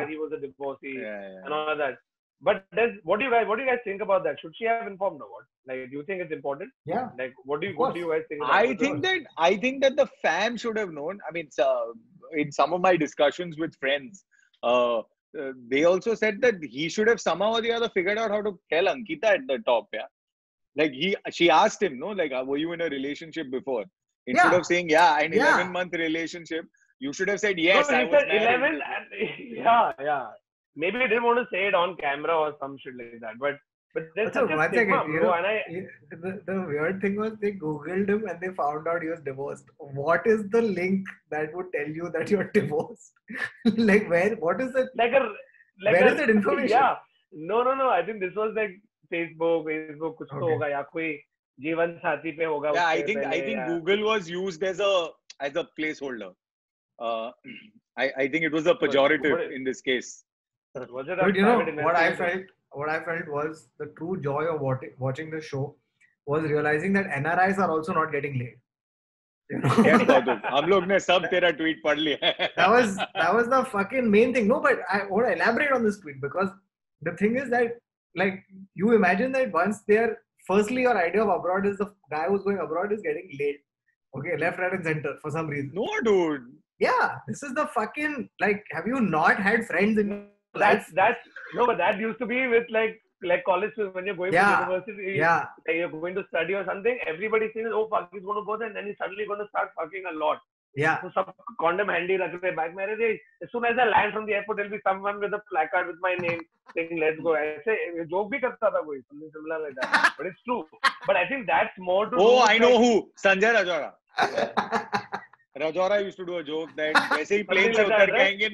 he was a divorcee and all of that. But what do you guys think about that? Should she have informed or what? Like, do you think it's important?
Yeah.
Like, what do you guys think about
it? I think that the fam should have known. I mean, in some of my discussions with friends, they also said that he should have somehow or the other figured out how to tell Ankita at the top. Yeah. Like she asked him, no, like, were you in a relationship before? Instead of saying, an 11-month relationship, you should have said, yes,
no,
I was
11 yeah. Maybe he didn't want to say it on camera or some shit like that. But there's such a stigma, bro.
The weird thing was they Googled him and they found out he was divorced. What is the link that would tell you that you're divorced? Like what is it? Where is that information?
Yeah. No. I think this was like Facebook कुछ तो होगा या कोई जीवन साथी पे होगा.
Yeah, I think Google was used as a placeholder. I think it was a pejorative in this case.
Was it
but you know what I felt was the true joy of watching the show was realizing that NRIs are also not getting laid. You know?
Yes, हम लोग ने सब तेरा tweet पढ़ लिया.
That was the fucking main thing. No, but I want to elaborate on this tweet because the thing is that like you imagine that once they're firstly your idea of abroad is the guy who's going abroad is getting laid. Okay, left, right, and center for some reason.
No, dude.
Yeah, this is the fucking like. Have you not had friends in?
But that used to be with like college when you're going to university.
Yeah.
Like you're going to study or something. Everybody says, "Oh fuck, he's going to go there," and then he's suddenly going to start fucking a lot.
Yeah.
So some condom handy rakh rahe back mein. As soon as I land from the airport, there'll be someone with a placard with my name saying, "Let's go." ऐसे joke भी करता था कोई something similar like that. But it's true. But I think that's more to.
Oh, I know who. Sanjay Rajora. Rajora used to do a joke that वैसे ही plane से उतर के आएंगे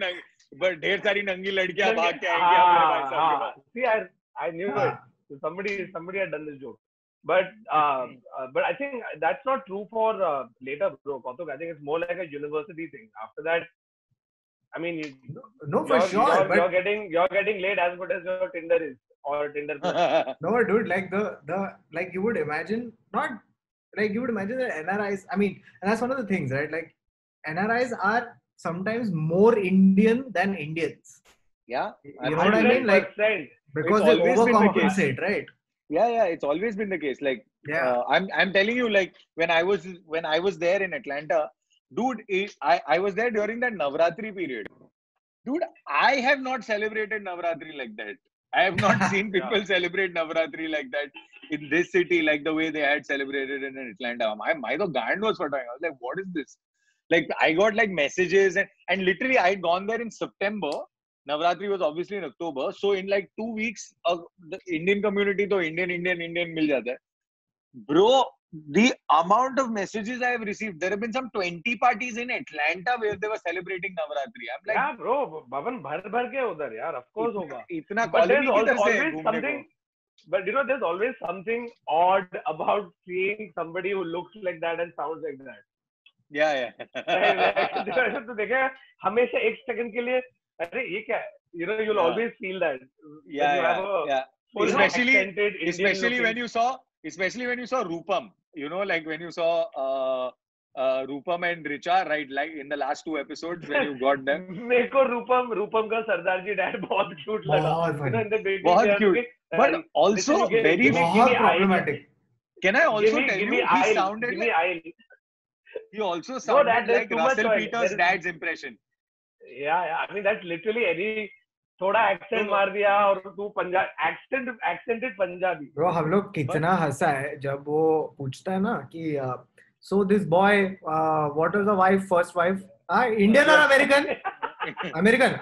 but ढेर सारी नंगी लड़कियां भाग के आएंगी अपने भाई साहब के पास.
See, I knew it. So somebody had done this joke. But I think that's not true for later, bro. Kautuk, I think it's more like a university thing. After that, I mean, you're getting laid as good as your Tinder is or Tinder.
No, dude, like like you would imagine that NRIs. I mean, and that's one of the things, right? Like NRIs are sometimes more Indian than Indians.
Yeah,
you know what I mean? Like because they overcompensate, right?
Yeah, it's always been the case. Like,
Yeah.
I'm telling you, like when I was there in Atlanta, dude, I was there during that Navratri period. Dude, I have not celebrated Navratri like that. I have not seen people celebrate Navratri like that in this city, like the way they had celebrated it in Atlanta. My the Gand was for time. I was like, what is this? Like, I got like messages and literally I had gone there in September. Navratri was obviously in October. So in like 2 weeks, the Indian community to Indian mil jata hai. Bro, the amount of messages I have received, there have been some 20 parties in Atlanta where they were celebrating Navratri. I'm like,
yeah, bro, भवन भर के उधर यार, of course होगा.
इतना
But there's
colony की तरह से
always
घूमने
something, but you know, there's always something odd about seeing somebody who looks like that and sounds like that.
Yeah.
तो देखे हमेशा एक सेकंड के लिए अरे ये क्या है? You know, you'll always feel that.
Yeah.
Full accented
Especially when you saw Rupam, you know, like when you saw Rupam and Richa, right? Like in the last 2 episodes when you got them.
मेरे को रूपम का सरदार जी dad बहुत cute लगा. You know, in the baby
बहुत cute, but also very
problematic.
Can I also tell you, he sounded like he also sounded like Russell Peters' dad's impression.
Yeah. I mean, that's literally any थोड़ा accent मार दिया और तू Punjab accented Punjabi.
Bro हम लोग कितना हंसा है जब वो पूछता है ना कि so this boy what was the wife, first wife, Indian or American?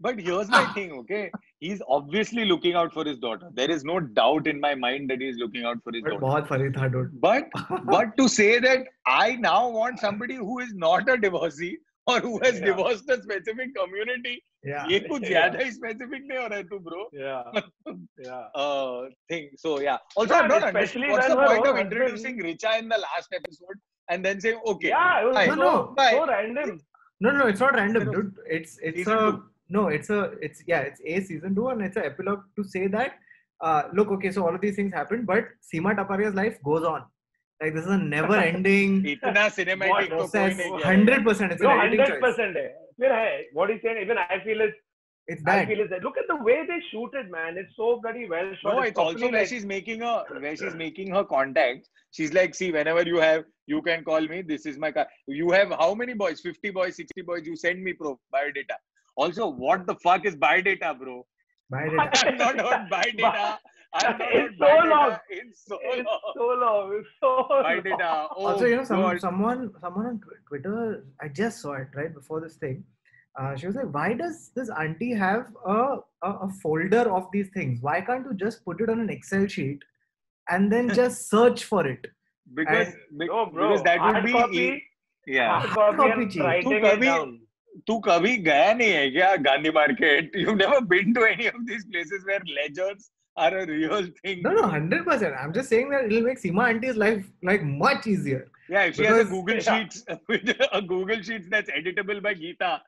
But here's my thing, okay? He's obviously looking out for his daughter. There is no doubt in my mind that he's looking out for his daughter.
बहुत funny था, dude.
But to say that I now want somebody who is not a divorcee or who has divorced a specific community, ये कुछ ज़्यादा ही specific नहीं हो रहा है तू, bro. Thing. So yeah. Also, I'm not understanding what's the point of introducing Richa in the last episode and then saying, okay.
Yeah, it was so random.
No, it's not random, dude. It's a season 2 and it's an epilogue to say that look, okay, so all of these things happened, but Seema Taparia's life goes on. Like this is a never-ending
इतना cinematic
process. 100%. It's
100% है. फिर है. What he's saying, even I feel it's
that.
I feel it's that. Look at the way they shoot it, man. It's so bloody well shot.
No, it's also where she's making her contacts. She's like, see, whenever you can call me. This is my car. You have how many boys? 50 boys, 60 boys. You send me biodata. Also, what the fuck is biodata, bro?
Biodata.
I'm not on biodata.
It's so long. It's so long.
Biodata. Oh,
also, you know, someone on Twitter, I just saw it right before this thing. She was like, why does this auntie have a folder of these things? Why can't you just put it on an Excel sheet and then just search for it?
Because that would be
copy,
hard copy
तू कभी गया नहीं है क्या Gandhi market? You've never been to any of these places where ledgers are a real thing.
No, 100%. I'm just saying that it'll make Seema auntie's life like much easier.
Yeah, if she has a Google Sheets, a Google Sheets that's editable by Geeta.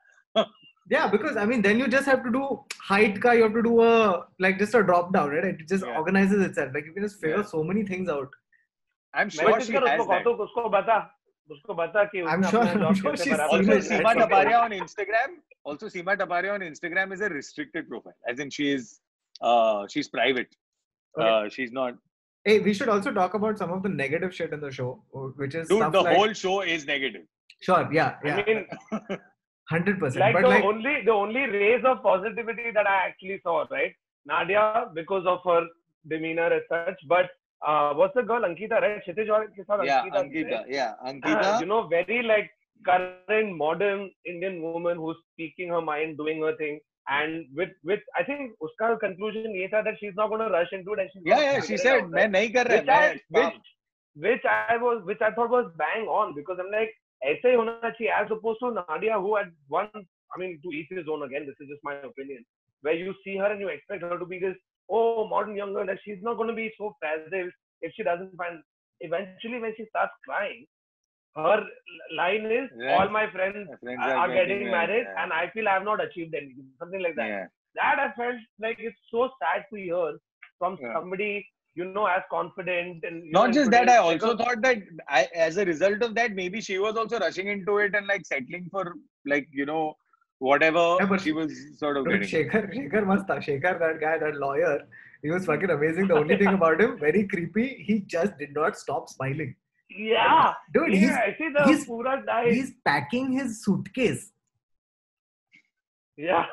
Yeah, because I mean, then you just have to do height ka, you have to do just a drop down, right? It just organizes itself. Like you can just figure so many things out.
I'm sure she has that.
I'm sure she's
also Seema Taparia on Instagram. Also, Seema Taparia on Instagram is a restricted profile, as in she's private.
Okay.
She's not.
Hey, we should also talk about some of the negative shit in the show, which is
dude. The whole show is negative.
Sure, yeah.
I mean,
100%.
Like
but
the only rays of positivity that I actually saw, right? Nadia, because of her demeanor as such, but what's the girl, Ankita, right? Kshitij ke saath
Ankita.
You know, very like current modern Indian woman who's speaking her mind, doing her thing, and with I think uska conclusion ye tha that she's not going to rush into it, and she's
she said main nahi kar raha,
which I thought was bang on, because I'm like, ऐसे ही होना चाहिए, as opposed to Nadia, who had one, I mean, to each his own again, this is just my opinion, where you see her and you expect her to be this, modern young girl, that she's not going to be so passive if she doesn't find, eventually when she starts crying, her line is, all my friends are getting married and I feel I have not achieved anything, something like that.
Yeah.
That I felt like it's so sad to hear from somebody, you know, as confident. And
not just that, I also thought that as a result of that, maybe she was also rushing into it and like settling for like, you know, whatever she was sort of getting.
Shekhar Masta, that guy, that lawyer, He was fucking amazing. The only thing about him, very creepy, he just did not stop smiling.
Yeah.
Dude, he's packing his suitcase.
Yeah.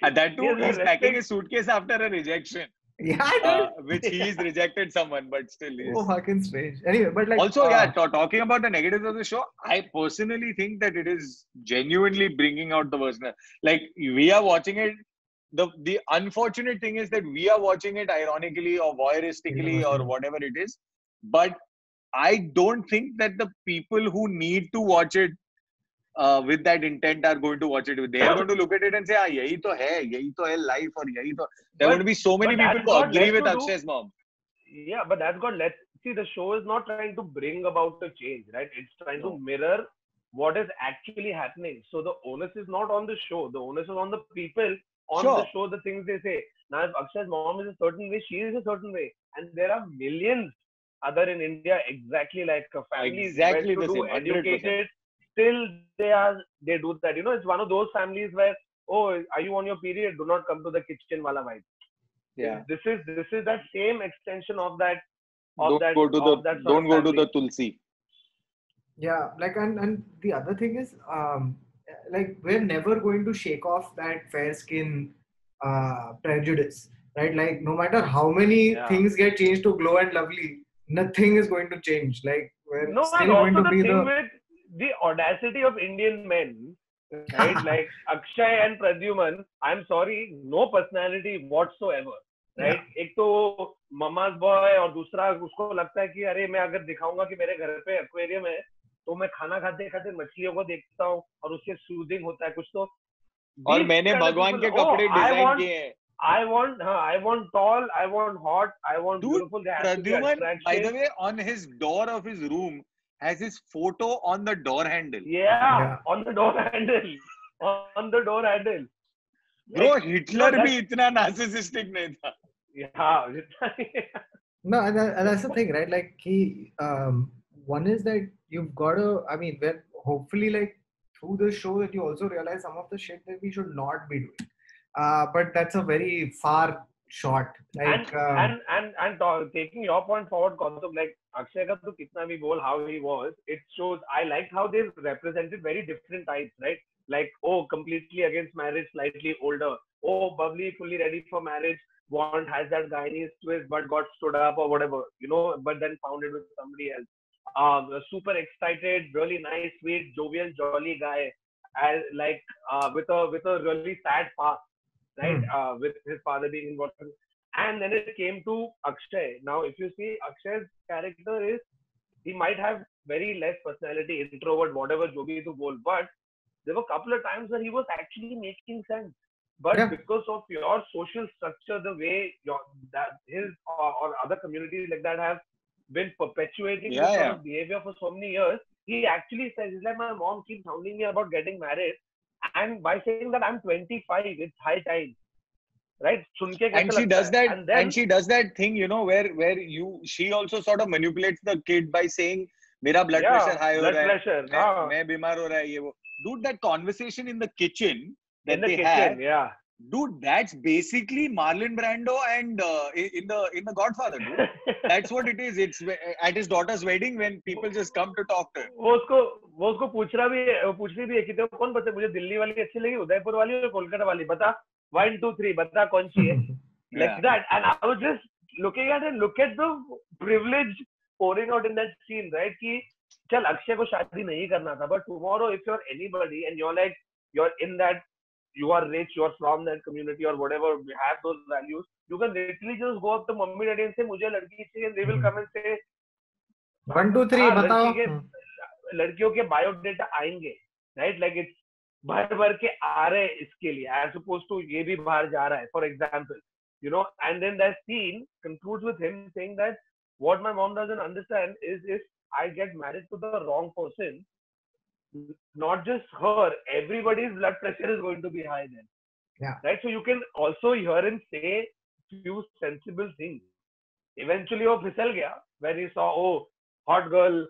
That too, he's packing his suitcase after a rejection.
Yeah,
which he's rejected someone, but still is.
Oh, fucking strange. Anyway, but like
also, talking about the negatives of the show, I personally think that it is genuinely bringing out the worst. Like we are watching it. The unfortunate thing is that we are watching it ironically or voyeuristically or whatever it is. But I don't think that the people who need to watch it with that intent are going to watch it. They are going to look at it and say, yahi to hai life, or yahi to. There are going to be so many people who agree with Akshay's mom.
Yeah, but that's got see, the show is not trying to bring about a change, right? It's trying to mirror what is actually happening. So the onus is not on the show. The onus is on the people on the show, the things they say. Now, if Akshay's mom is a certain way, she is a certain way. And there are millions other in India exactly like a family.
Exactly the same.
Educated. Still, they do that. It's one of those families where, oh, are you on your period? Do not come to the kitchen wala vibe.
Yeah.
This is that same extension of that.
Don't go to the Tulsi.
Yeah, like and the other thing is, like we're never going to shake off that fair skin prejudice, right? Like no matter how many things get changed to Glow and Lovely, nothing is going to change. Like we're still going to be
with the audacity of Indian men, right? Like Akshay and Pradyuman, I'm sorry, no personality whatsoever, right? एक तो mama's boy और दूसरा उसको लगता है कि अरे मैं अगर दिखाऊंगा कि मेरे घर पे एक्वेरियम है तो मैं खाना खाते खाते मछलियों को देखता हूँ और उससे सूदिंग होता है कुछ तो
और मैंने भगवान के कपड़े डिजाइन किए हैं
I want tall, I want hot, I want beautiful.
Pradyuman, by the way, on his door of his room has his photo on the door handle.
Yeah. On the door handle. On the door handle.
Bro, like, Hitler bhi itna narcissistic nahi tha.
Yeah.
No, and that's the thing, right? Like, one is that you've got to, I mean, hopefully, like, through the show that you also realize some of the shit that we should not be doing. But that's a very far shot. Like,
and taking your point forward, Kautuk, like Akshay ka to kitna bhi bol how he was, it shows. I liked how they represented very different types, right? Like, oh, completely against marriage, slightly older. Oh, bubbly, fully ready for marriage. Has that Guyanese twist, but got stood up or whatever, but then found it with somebody else. Super excited, really nice, sweet, jovial, jolly guy, with a really sad past. Right, with his father being involved, and then it came to Akshay. Now, if you see Akshay's character he might have very less personality, introvert, whatever, jo bhi tu bol, but there were a couple of times where he was actually making sense. But because of your social structure, the way his or other communities like that have been perpetuating this sort of behavior for so many years, he actually says, he's like, my mom keeps hounding me about getting married. And by saying that I'm 25, it's high time, right?
And she does that, and she does that thing, where she also sort of manipulates the kid by saying, "Mera blood pressure high ho raha hai, main bimar ho raha hai, ye wo." Dude, that conversation in the kitchen that they have, dude, that's basically Marlon Brando and in the Godfather, dude. That's what it is. It's at his daughter's wedding when people just come to talk to him.
वो उसको पूछनी भी है कि तेरे को कौन पता मुझे दिल्ली वाली अच्छी लगी उदयपुर वाली और कोलकाता वाली बता 1 2 3 बता कौन सी है like that. And I was just looking at it, look at the privilege pouring out in that scene, right? कि चल अक्षय को शादी नहीं करना था, but tomorrow if you're anybody and you're in that, you are rich, you're from that community or whatever, you have those values, you can literally just go up to mummy daddy and say मुझे लड़की चाहिए, and they will come and say
1 2 3 बताओ.
लड़कियों के biodata आएंगे, right? Like it's भर के आ रहे हैं इसके लिए, as opposed to ये भी बाहर जा रहा है, for example, and then that scene concludes with him saying that what my mom doesn't understand is if I get married to the wrong person, not just her, everybody's blood pressure is going to be high then.
Yeah.
Right? So you can also hear him say few sensible things. Eventually, वो फिसल गया when he saw, oh, hot girl.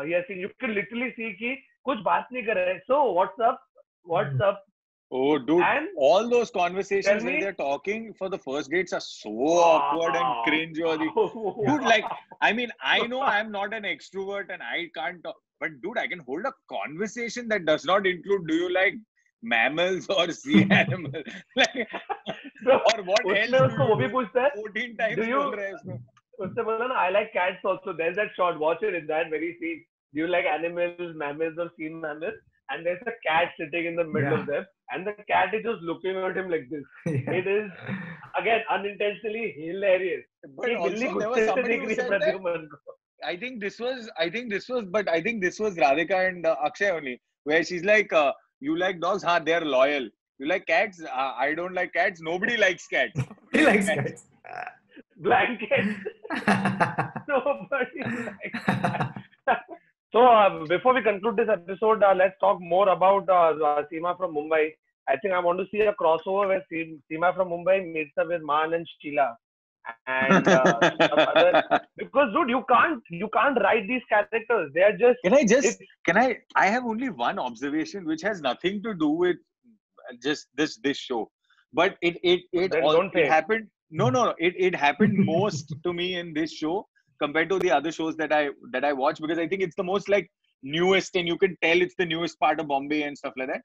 Yes, you can literally see कि कुछ बात नहीं कर रहे. So what's up?
Oh, dude,
And
all those conversations
tell
when
me,
they're talking for the first dates are so awkward and cringe-worthy. Dude, like, I mean, I know I'm not an extrovert and I can't talk, but dude, I can hold a conversation that does not include, do you like mammals or sea animals? Like,
so
or what else
उसमें
do
उसको वो
you
भी
do?
पूछता है,
14
do
times
you,
बोल रहा है उसको.
उससे बोला ना, I like cats also. There's that shot, watch it in that very scene. Do you like animals, mammals or sea mammals? And there's a cat sitting in the middle of them, and the cat is just looking at him like this. It is again unintentionally hilarious.
But
एक बिल्ली
also there
गुस्से
was
से
somebody
देख
who
रही है
said that.
Pradyuman को.
I think this was, but I think this was Radhika and Akshay only, where she's like, you like dogs? Ha, they're loyal. You like cats? I don't like cats. Nobody likes cats.
Nobody likes cats.
Blankets. Nobody likes cats. So before we conclude this episode, let's talk more about Seema from Mumbai. I think I want to see a crossover where Seema from Mumbai meets up with Man and Sheila. And some other, because dude, you can't write these characters. They are just
I have only one observation which has nothing to do with just this show, but it happened. No, it happened most to me in this show compared to the other shows that I watch, because I think it's the most like newest, and you can tell it's the newest part of Bombay and stuff like that.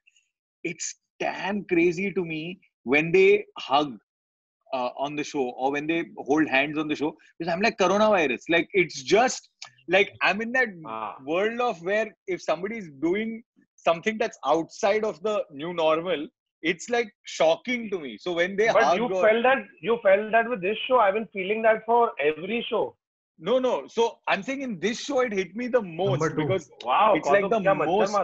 It's damn crazy to me when they hug on the show, or when they hold hands on the show, because I'm like, coronavirus. Like, it's just like I'm in that world of where if somebody is doing something that's outside of the new normal, it's like shocking to me. So when they
but you felt that with this show. I've been feeling that for every show.
No. So I'm saying in this show it hit me the most because
wow,
it's like the most.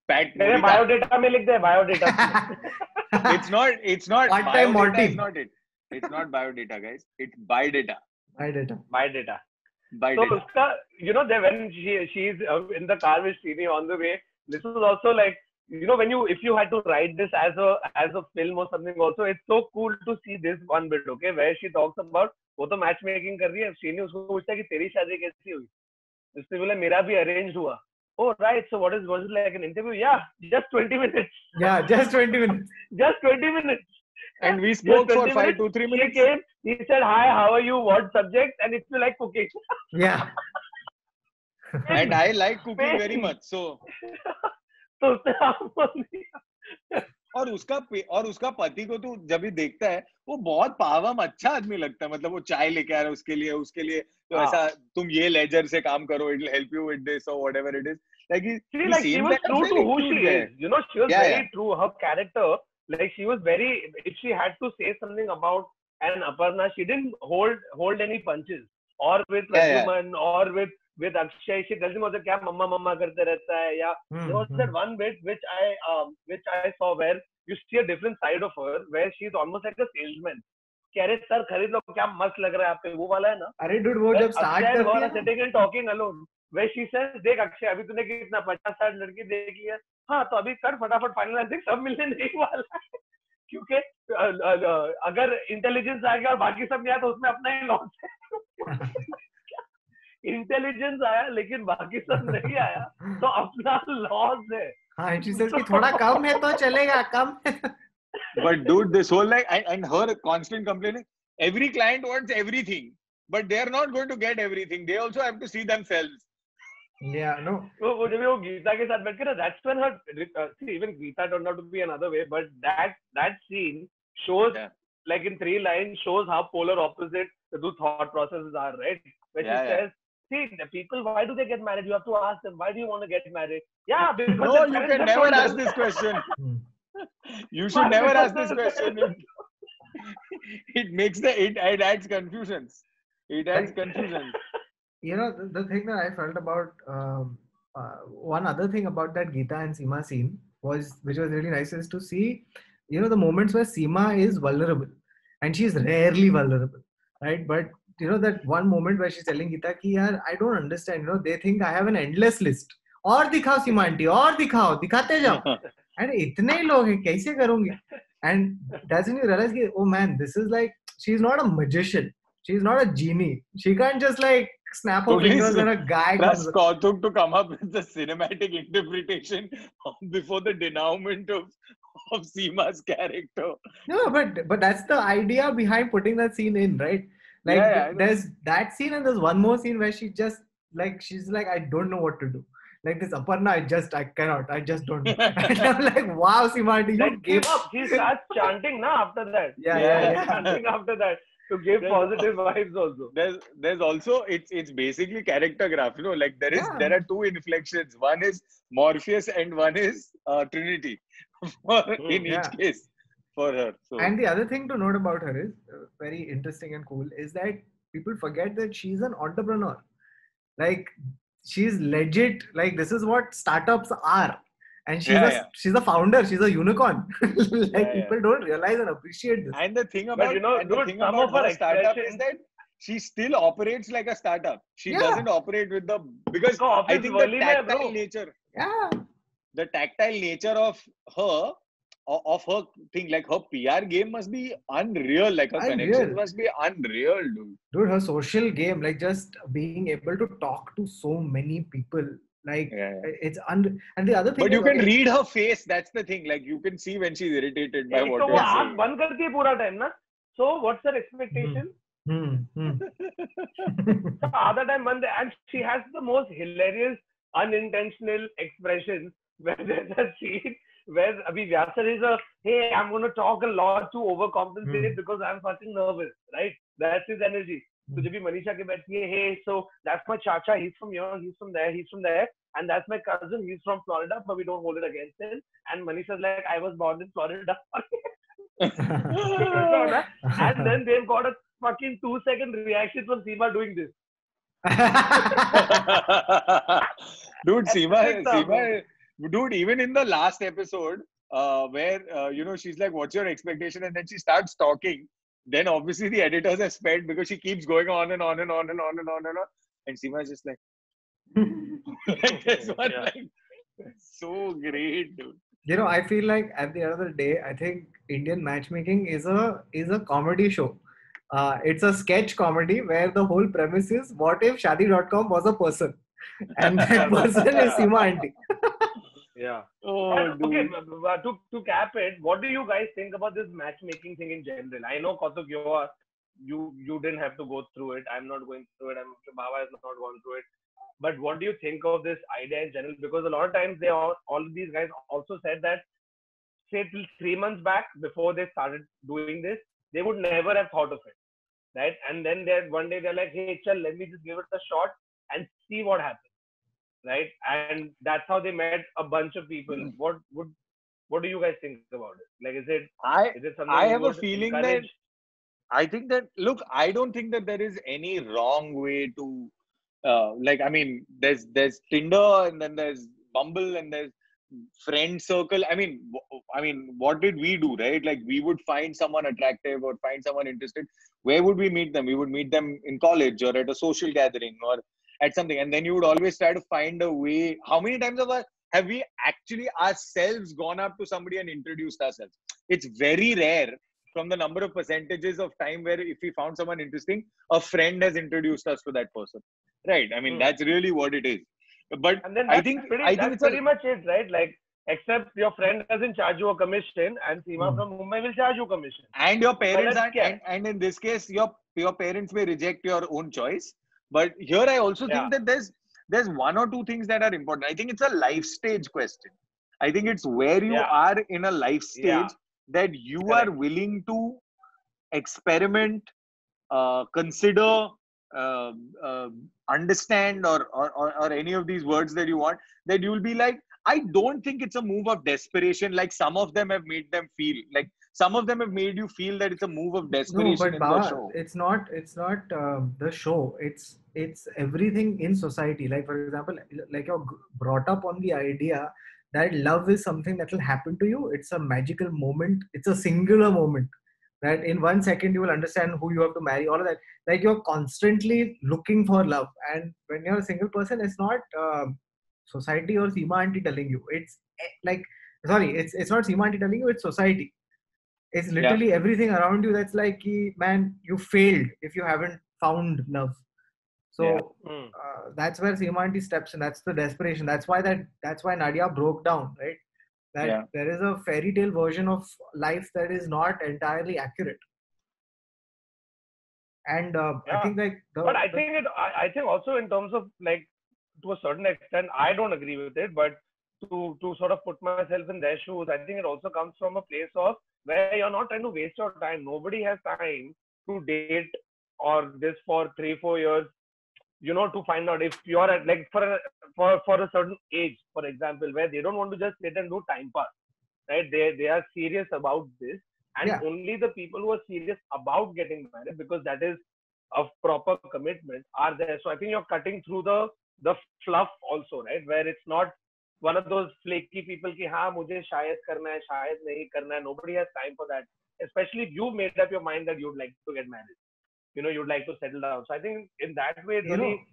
Pat
biodata में लिख दे biodata.
It's not biodata. Is not it. It's not biodata, guys. It's bidata.
Bidata. So uska, when she's in the car with Srini on the way, this was also like, if you had to write this as a film or something also, it's so cool to see this one bit, okay, where she talks about वो तो matchmaking कर रही है, Srini उसको पूछता है कि तेरी शादी कैसी हुई, उसने बोला मेरा भी arranged हुआ. Oh, right. So was it like an interview? Yeah, just 20 minutes.
Yeah, just 20 minutes.
Just 20 minutes.
And we spoke for 2-3 minutes.
He came, he said, hi, how are you? What subject? And if you like cooking.
Yeah.
And I like cooking very much. So. और उसका पति को तू जब भी देखता है वो बहुत पावम अच्छा आदमी लगता है, मतलब वो चाय लेके आ रहा है उसके लिए तो ऐसा तुम ये लेजर से काम करो, it will help you with this or whatever it is. Like
she was true to who she is. She was very true. Her character, like she was very, if she had to say something about an Aparna, she didn't hold any punches. Or with Pradyuman or with Akshay, she tells him also क्या मम्मा करते रहता है, या there was that one bit which I saw where you see a different side of her where she's almost like a salesman. कि अरे sir खरीद लो, क्या मस्त लग रहा है आप पे, वो वाला है ना.
अरे dude, वो जब start करती है
sitting and talking alone, where she says, देख अक्षय अभी तूने कितना 50-60 लड़की देख लिया, हाँ तो अभी कर फटाफट फाइनल आंसर, सब मिलने नहीं वाला है, क्योंकि अगर इंटेलिजेंस आ गया और बाकी सब नहीं आया तो उसमें अपना ही लॉस है. इंटेलिजेंस आया लेकिन बाकी सब नहीं आया तो अपना लॉस है.
हाँ, she says कि थोड़ा कम है तो चलेगा, कम.
But dude, this whole like and her constant complaining, every client wants everything, but they are not going to get everything. They also have to see themselves.
Yeah, no.
वो जब वो गीता के साथ बैठ के ना, that's when her see, even Geeta turned out to be another way, but that scene shows like in 3 lines shows how polar opposite the two thought processes are, right? Where she says, see, the people, why do they get married? You have to ask them, why do you want to get married? Yeah, because
no, you can never ask this question. You should never ask this question. It makes it adds confusions. It adds confusions.
The thing that I felt about one other thing about that Geeta and Seema scene which was really nice, is to see, the moments where Seema is vulnerable, and she's rarely vulnerable, right? But that one moment where she's telling Geeta ki yaar, I don't understand, they think I have an endless list. और दिखाओ सीमा aunty, और दिखाते जाओ. And इतने ही लोग हैं, कैसे करूंगी? And that's when you realize कि, oh man, this is like, she's not a magician. She's not a genie. She can't just like snap of fingers and a guy comes.
Trust Kautuk to come up with the cinematic interpretation before the denouement of Seema's character.
No, but that's the idea behind putting that scene in, right? Like there's that scene and there's one more scene where she's like, I don't know what to do. Like this Aparna, I just don't know. And I'm like, wow, Seema, you gave
up. She starts chanting after that.
Yeah.
Chanting after that to give positive vibes also.
There's also, it's basically character graph, like there are two inflections. One is Morpheus and one is Trinity in each case for her. So.
And the other thing to note about her is very interesting and cool is that people forget that she's an entrepreneur. Like she's legit. Like this is what startups are, and she's a founder. She's a unicorn. People don't realize and appreciate this.
And the thing about her startup is that she still operates like a startup. She doesn't operate with because I think the tactile nature.
Yeah.
The tactile nature of her thing, like her PR game must be unreal. Like her connections must be unreal, dude.
Dude, her social game, like just being able to talk to so many people, like it's and the other thing.
But you can read her face. That's the thing. Like you can see when she's irritated by what you're saying.
बंद करती है पूरा time ना. So what's her expectation? So other time and she has the most hilarious unintentional expressions where there's a scene where Abhi Vyasar is hey, I'm going to talk a lot to overcompensate because I'm fucking nervous, right? That's his energy. So जब भी मनीषा के बैठती है, hey, so that's my chacha, he's from here, he's from there, and that's my cousin, he's from Florida, but we don't hold it against him. And Manisha's like, I was born in Florida. And then they've got a fucking 2-second reaction from Seema doing this.
Dude, Seema, dude, even in the last episode, where, she's like, what's your expectation? And then she starts talking. Then obviously the editors are spent because she keeps going on and on and on and on and on and on. And Seema's just like, like this one, like, so great, dude.
I feel like at the end of the day, I think Indian matchmaking is a comedy show. It's a sketch comedy where the whole premise is, what if Shaadi.com was a person? And that person is Seema Aunty.
Yeah. Okay, to cap it, what do you guys think about this matchmaking thing in general? I know, Kautuk, you didn't have to go through it. I'm not going through it. I'm sure Baba has not gone through it. But what do you think of this idea in general? Because a lot of times all of these guys also said that, say till 3 months back before they started doing this, they would never have thought of it, right? And then one day they're like, hey, chal, let me just give it a shot and see what happens. Right, and that's how they met a bunch of people. What do you guys think about it? Like, is it something
I have a feeling that I think that I don't think that there is any wrong way to I mean, there's Tinder and then there's Bumble and there's friend circle. I mean, what did we do, right? Like, we would find someone attractive or find someone interested. Where would we meet them? We would meet them in college or at a social gathering or at something, and then you would always try to find a way. How many times have we actually ourselves gone up to somebody and introduced ourselves? It's very rare from the number of percentages of time where if we found someone interesting, a friend has introduced us to that person, right? I mean, that's really what it is. But
and then I think it's pretty much it, right? Like, except your friend doesn't charge you a commission, and Seema from Mumbai will charge you a commission.
And your parents and in this case, your parents may reject your own choice. But here I also think that there's one or two things that are important. I think it's a life stage question. I think it's where you are in a life stage that you are willing to experiment, consider, understand, or any of these words that you want, that you'll be like, I don't think it's a move of desperation like some of them have made them feel. Like, some of them have made you feel that it's a move of desperation in the show.
It's not the show. It's everything in society. Like, for example, like you're brought up on the idea that love is something that will happen to you. It's a magical moment. It's a singular moment. That in 1 second you will understand who you have to marry. All of that. Like, you're constantly looking for love. And when you're a single person, it's not society or Seema Aunty telling you. It's like, sorry, it's not Seema Aunty telling you. It's society. It's literally everything around you that's like, man, you failed if you haven't found love. So that's where Seema Aunty steps in. That's the desperation. That's why Nadia broke down, right? That there is a fairy tale version of life that is not entirely accurate. And I think like
but I think also in terms of like, to a certain extent, I don't agree with it, but to sort of put myself in their shoes, I think it also comes from a place of where you're not trying to waste your time. Nobody has time to date or this for 3-4 years, you know, to find out if you're at like for a certain age, for example, where they don't want to just sit and do time pass, right? They are serious about this, and only the people who are serious about getting married, because that is a proper commitment, are there. So I think you're cutting through the fluff also, right? Where it's not one of those flaky people ki हाँ मुझे शायद करना है शायद नहीं करना है. Nobody has time for that, especially if you made up your mind that you'd like to get married, you know, you'd like to settle down. So I think in that way it really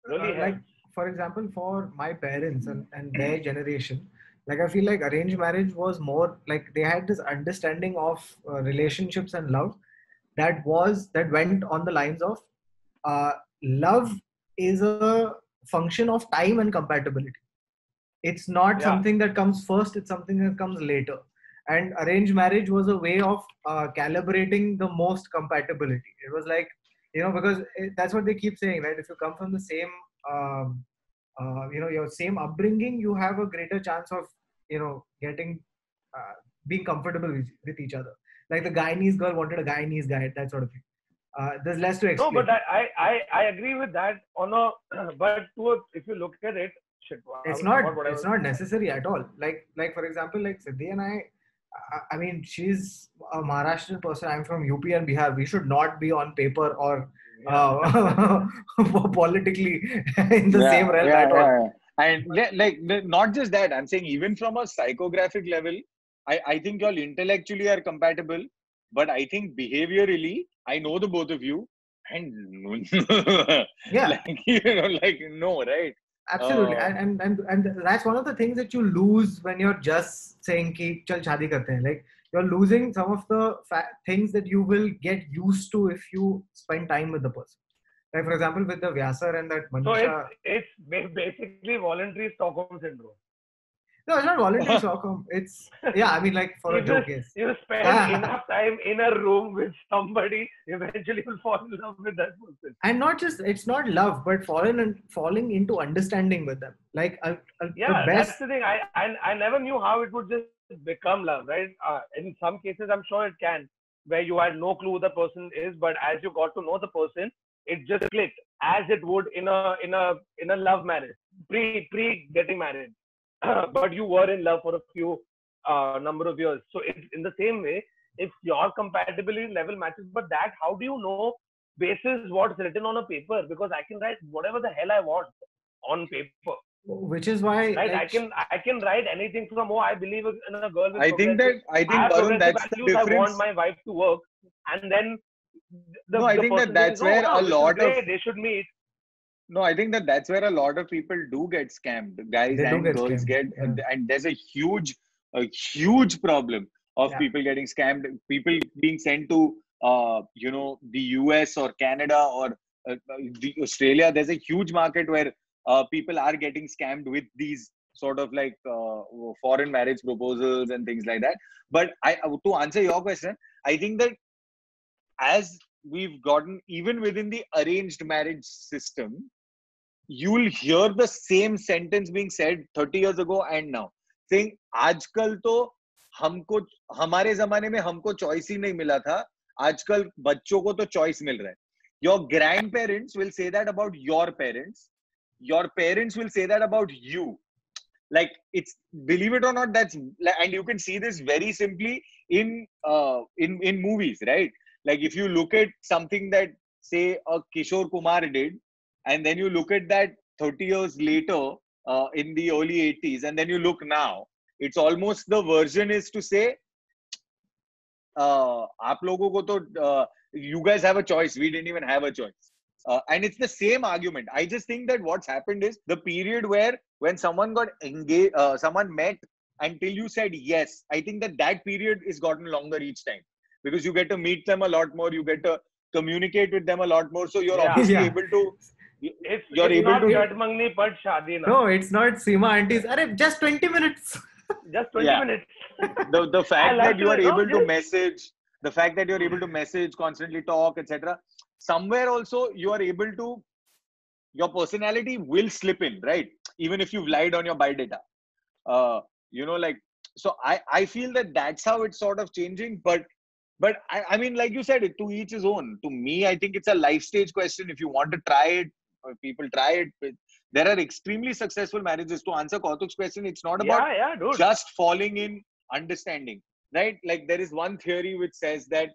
helps.
Like for example, for my parents and their generation, like I feel like arranged marriage was more like they had this understanding of relationships and love that went on the lines of love is a function of time and compatibility. It's not something that comes first, it's something that comes later. And arranged marriage was a way of calibrating the most compatibility. It was like, you know, because that's what they keep saying, right? If you come from the same, you know, your same upbringing, you have a greater chance of, you know, getting, being comfortable with each other. Like the Guyanese girl wanted a Guyanese guy, that sort of thing. There's less to explain.
No, but I agree with that but if you look at it,
it's not necessary at all. Like for example, like Siddhi and I mean, she's a Maharashtrian person. I'm from UP and Bihar. We should not be on paper or politically in the same realm at all.
And like not just that, I'm saying even from a psychographic level, I think y'all intellectually are compatible, but I think behaviorally, I know the both of you, and like, you know, like no, right?
Absolutely, and that's one of the things that you lose when you're just saying ki chal shaadi karte hain. Like you're losing some of the things that you will get used to if you spend time with the person. Like for example, with the Vyasar and that Manisha.
So it's basically voluntary Stockholm syndrome.
No, it's not voluntary Stockholm. It's I mean, like for a joke, yes.
You spend enough time in a room with somebody, eventually you'll fall in love with that person.
And not just, it's not love, but falling into understanding with them. Like
that's the thing. I never knew how it would just become love, right? In some cases, I'm sure it can, where you had no clue who the person is, but as you got to know the person, it just clicked, as it would in a love marriage, pre getting married. But you were in love for a few number of years. So it's in the same way, if your compatibility level matches, but that, how do you know basis what's written on a paper? Because I can write whatever the hell I want on paper.
Which is why,
right? Like, I can write anything from I believe in a girl with
I think Varun, that's the difference.
I want my wife to work, and then
I think that's where a lot of
they should meet.
No, I think that's where a lot of people do get scammed. Guys and girls get, and there's a huge problem of people getting scammed. People being sent to, you know, the US or Canada or the Australia. There's a huge market where people are getting scammed with these sort of like foreign marriage proposals and things like that. But to answer your question, I think that as we've gotten, even within the arranged marriage system, you'll hear the same sentence being said 30 years ago and now, saying आजकल तो हमको हमारे जमाने में हमको choice ही नहीं मिला था, आजकल बच्चों को तो choice मिल रहा है. Your grandparents will say that about your parents. Your parents will say that about you. Like, it's, believe it or not, that's, and you can see this very simply in movies, right? Like if you look at something that say a Kishore Kumar did, and then you look at that 30 years later in the early 80s, and then you look now, it's almost the version is to say, aap logo ko to, you guys have a choice, we didn't even have a choice. And it's the same argument. I just think that what's happened is the period where when someone got engaged, someone met until you said yes, I think that period is gotten longer each time, because you get to meet them a lot more, you get to communicate with them a lot more, so you're obviously able to you're able
not
to
Jat Mangni but Shadi na.
No, it's not Seema aunties. Arey, just 20 minutes.
Just 20 minutes.
The fact that you are able to
just...
message, the fact that you're able to message, constantly talk, etc. Somewhere also you are able to, your personality will slip in, right? Even if you've lied on your biodata. Like, so I feel that that's how it's sort of changing. But I mean, like you said, it to each his own. To me, I think it's a life stage question. If you want to try it, people try it. There are extremely successful marriages. To answer Kautuk's question, it's not about just falling in understanding, right? Like there is one theory which says that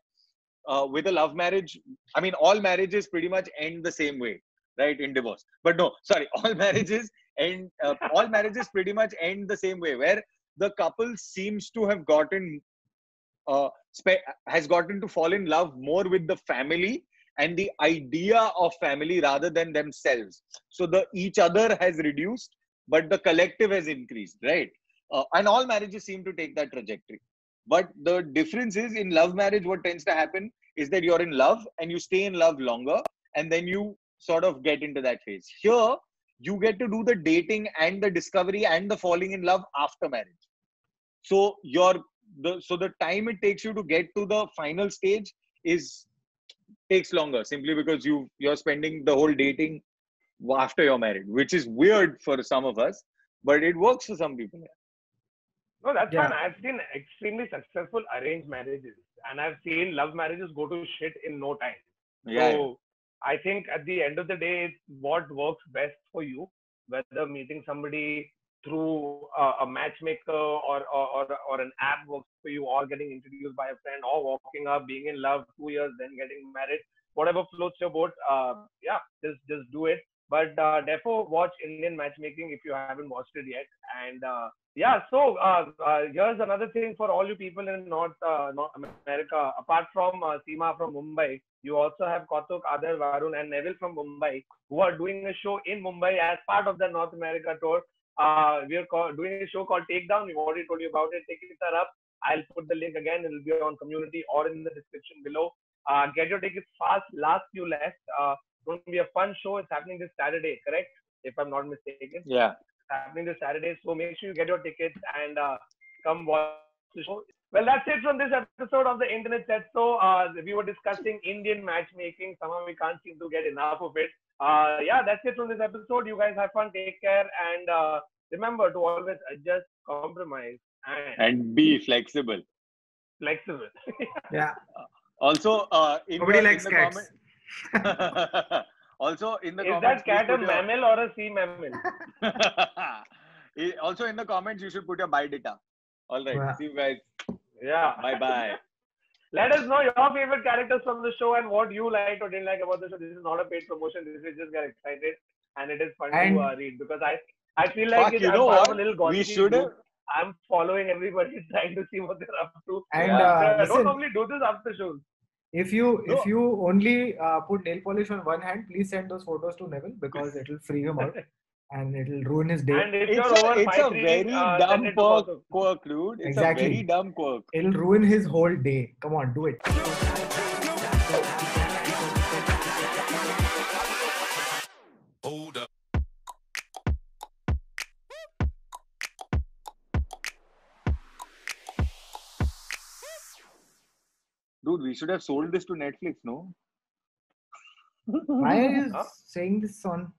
with a love marriage, I mean, all marriages pretty much end the same way, right? In divorce. But no, sorry, all marriages pretty much end the same way, where the couple seems to have gotten to fall in love more with the family and the idea of family rather than themselves. So the each other has reduced, but the collective has increased, right? And all marriages seem to take that trajectory. But the difference is, in love marriage, what tends to happen is that you're in love and you stay in love longer, and then you sort of get into that phase. Here, you get to do the dating and the discovery and the falling in love after marriage. So the time it takes you to get to the final stage takes longer, simply because you're spending the whole dating after you're married, which is weird for some of us, but it works for some people.
No, that's fine. I've seen extremely successful arranged marriages, and I've seen love marriages go to shit in no time. So I think at the end of the day, it's what works best for you, whether meeting somebody through a matchmaker or an app works for you, or getting introduced by a friend, or walking up, being in love 2 years, then getting married, whatever floats your boat. Just do it. But therefore, watch Indian matchmaking if you haven't watched it yet. And so here's another thing for all you people in North America. Apart from Seema from Mumbai, you also have Kautuk, Adar, Varun, and Neville from Mumbai, who are doing a show in Mumbai as part of the North America tour. We are doing a show called Takedown. We've already told you about it. Tickets are up. I'll put the link again. It'll be on community or in the description below. Get your tickets fast. Last few left. It's going to be a fun show. It's happening this Saturday, correct? If I'm not mistaken.
Yeah.
It's happening this Saturday. So make sure you get your tickets and come watch the show. Well, that's it from this episode of the Internet Set. So we were discussing Indian matchmaking. Somehow we can't seem to get enough of it. That's it from this episode. You guys have fun. Take care. And remember to always adjust, compromise,
and be flexible.
Flexible.
Yeah.
Also,
nobody likes cats.
Also, in the
comments, is that cat a mammal or a sea mammal?
Also, in the comments, you should put your biodata. All right.
Yeah.
See you guys.
Yeah.
Bye.
Let us know your favorite characters from the show and what you liked or didn't like about the show. This is not a paid promotion. This is just get excited, and it is fun to read, because I feel like I'm part of a little gossip. I'm following everybody, trying to see what they're up to.
And
I don't normally do this after shows.
If you only put nail polish on one hand, please send those photos to Neville, because it will free him out and it will ruin his day.
And if
it's a very dumb quirk, dude. It's a very dumb quirk.
It'll ruin his whole day. Come on, do it.
Hold up.
Dude, we should have sold this to Netflix, no?
Why are you saying this on?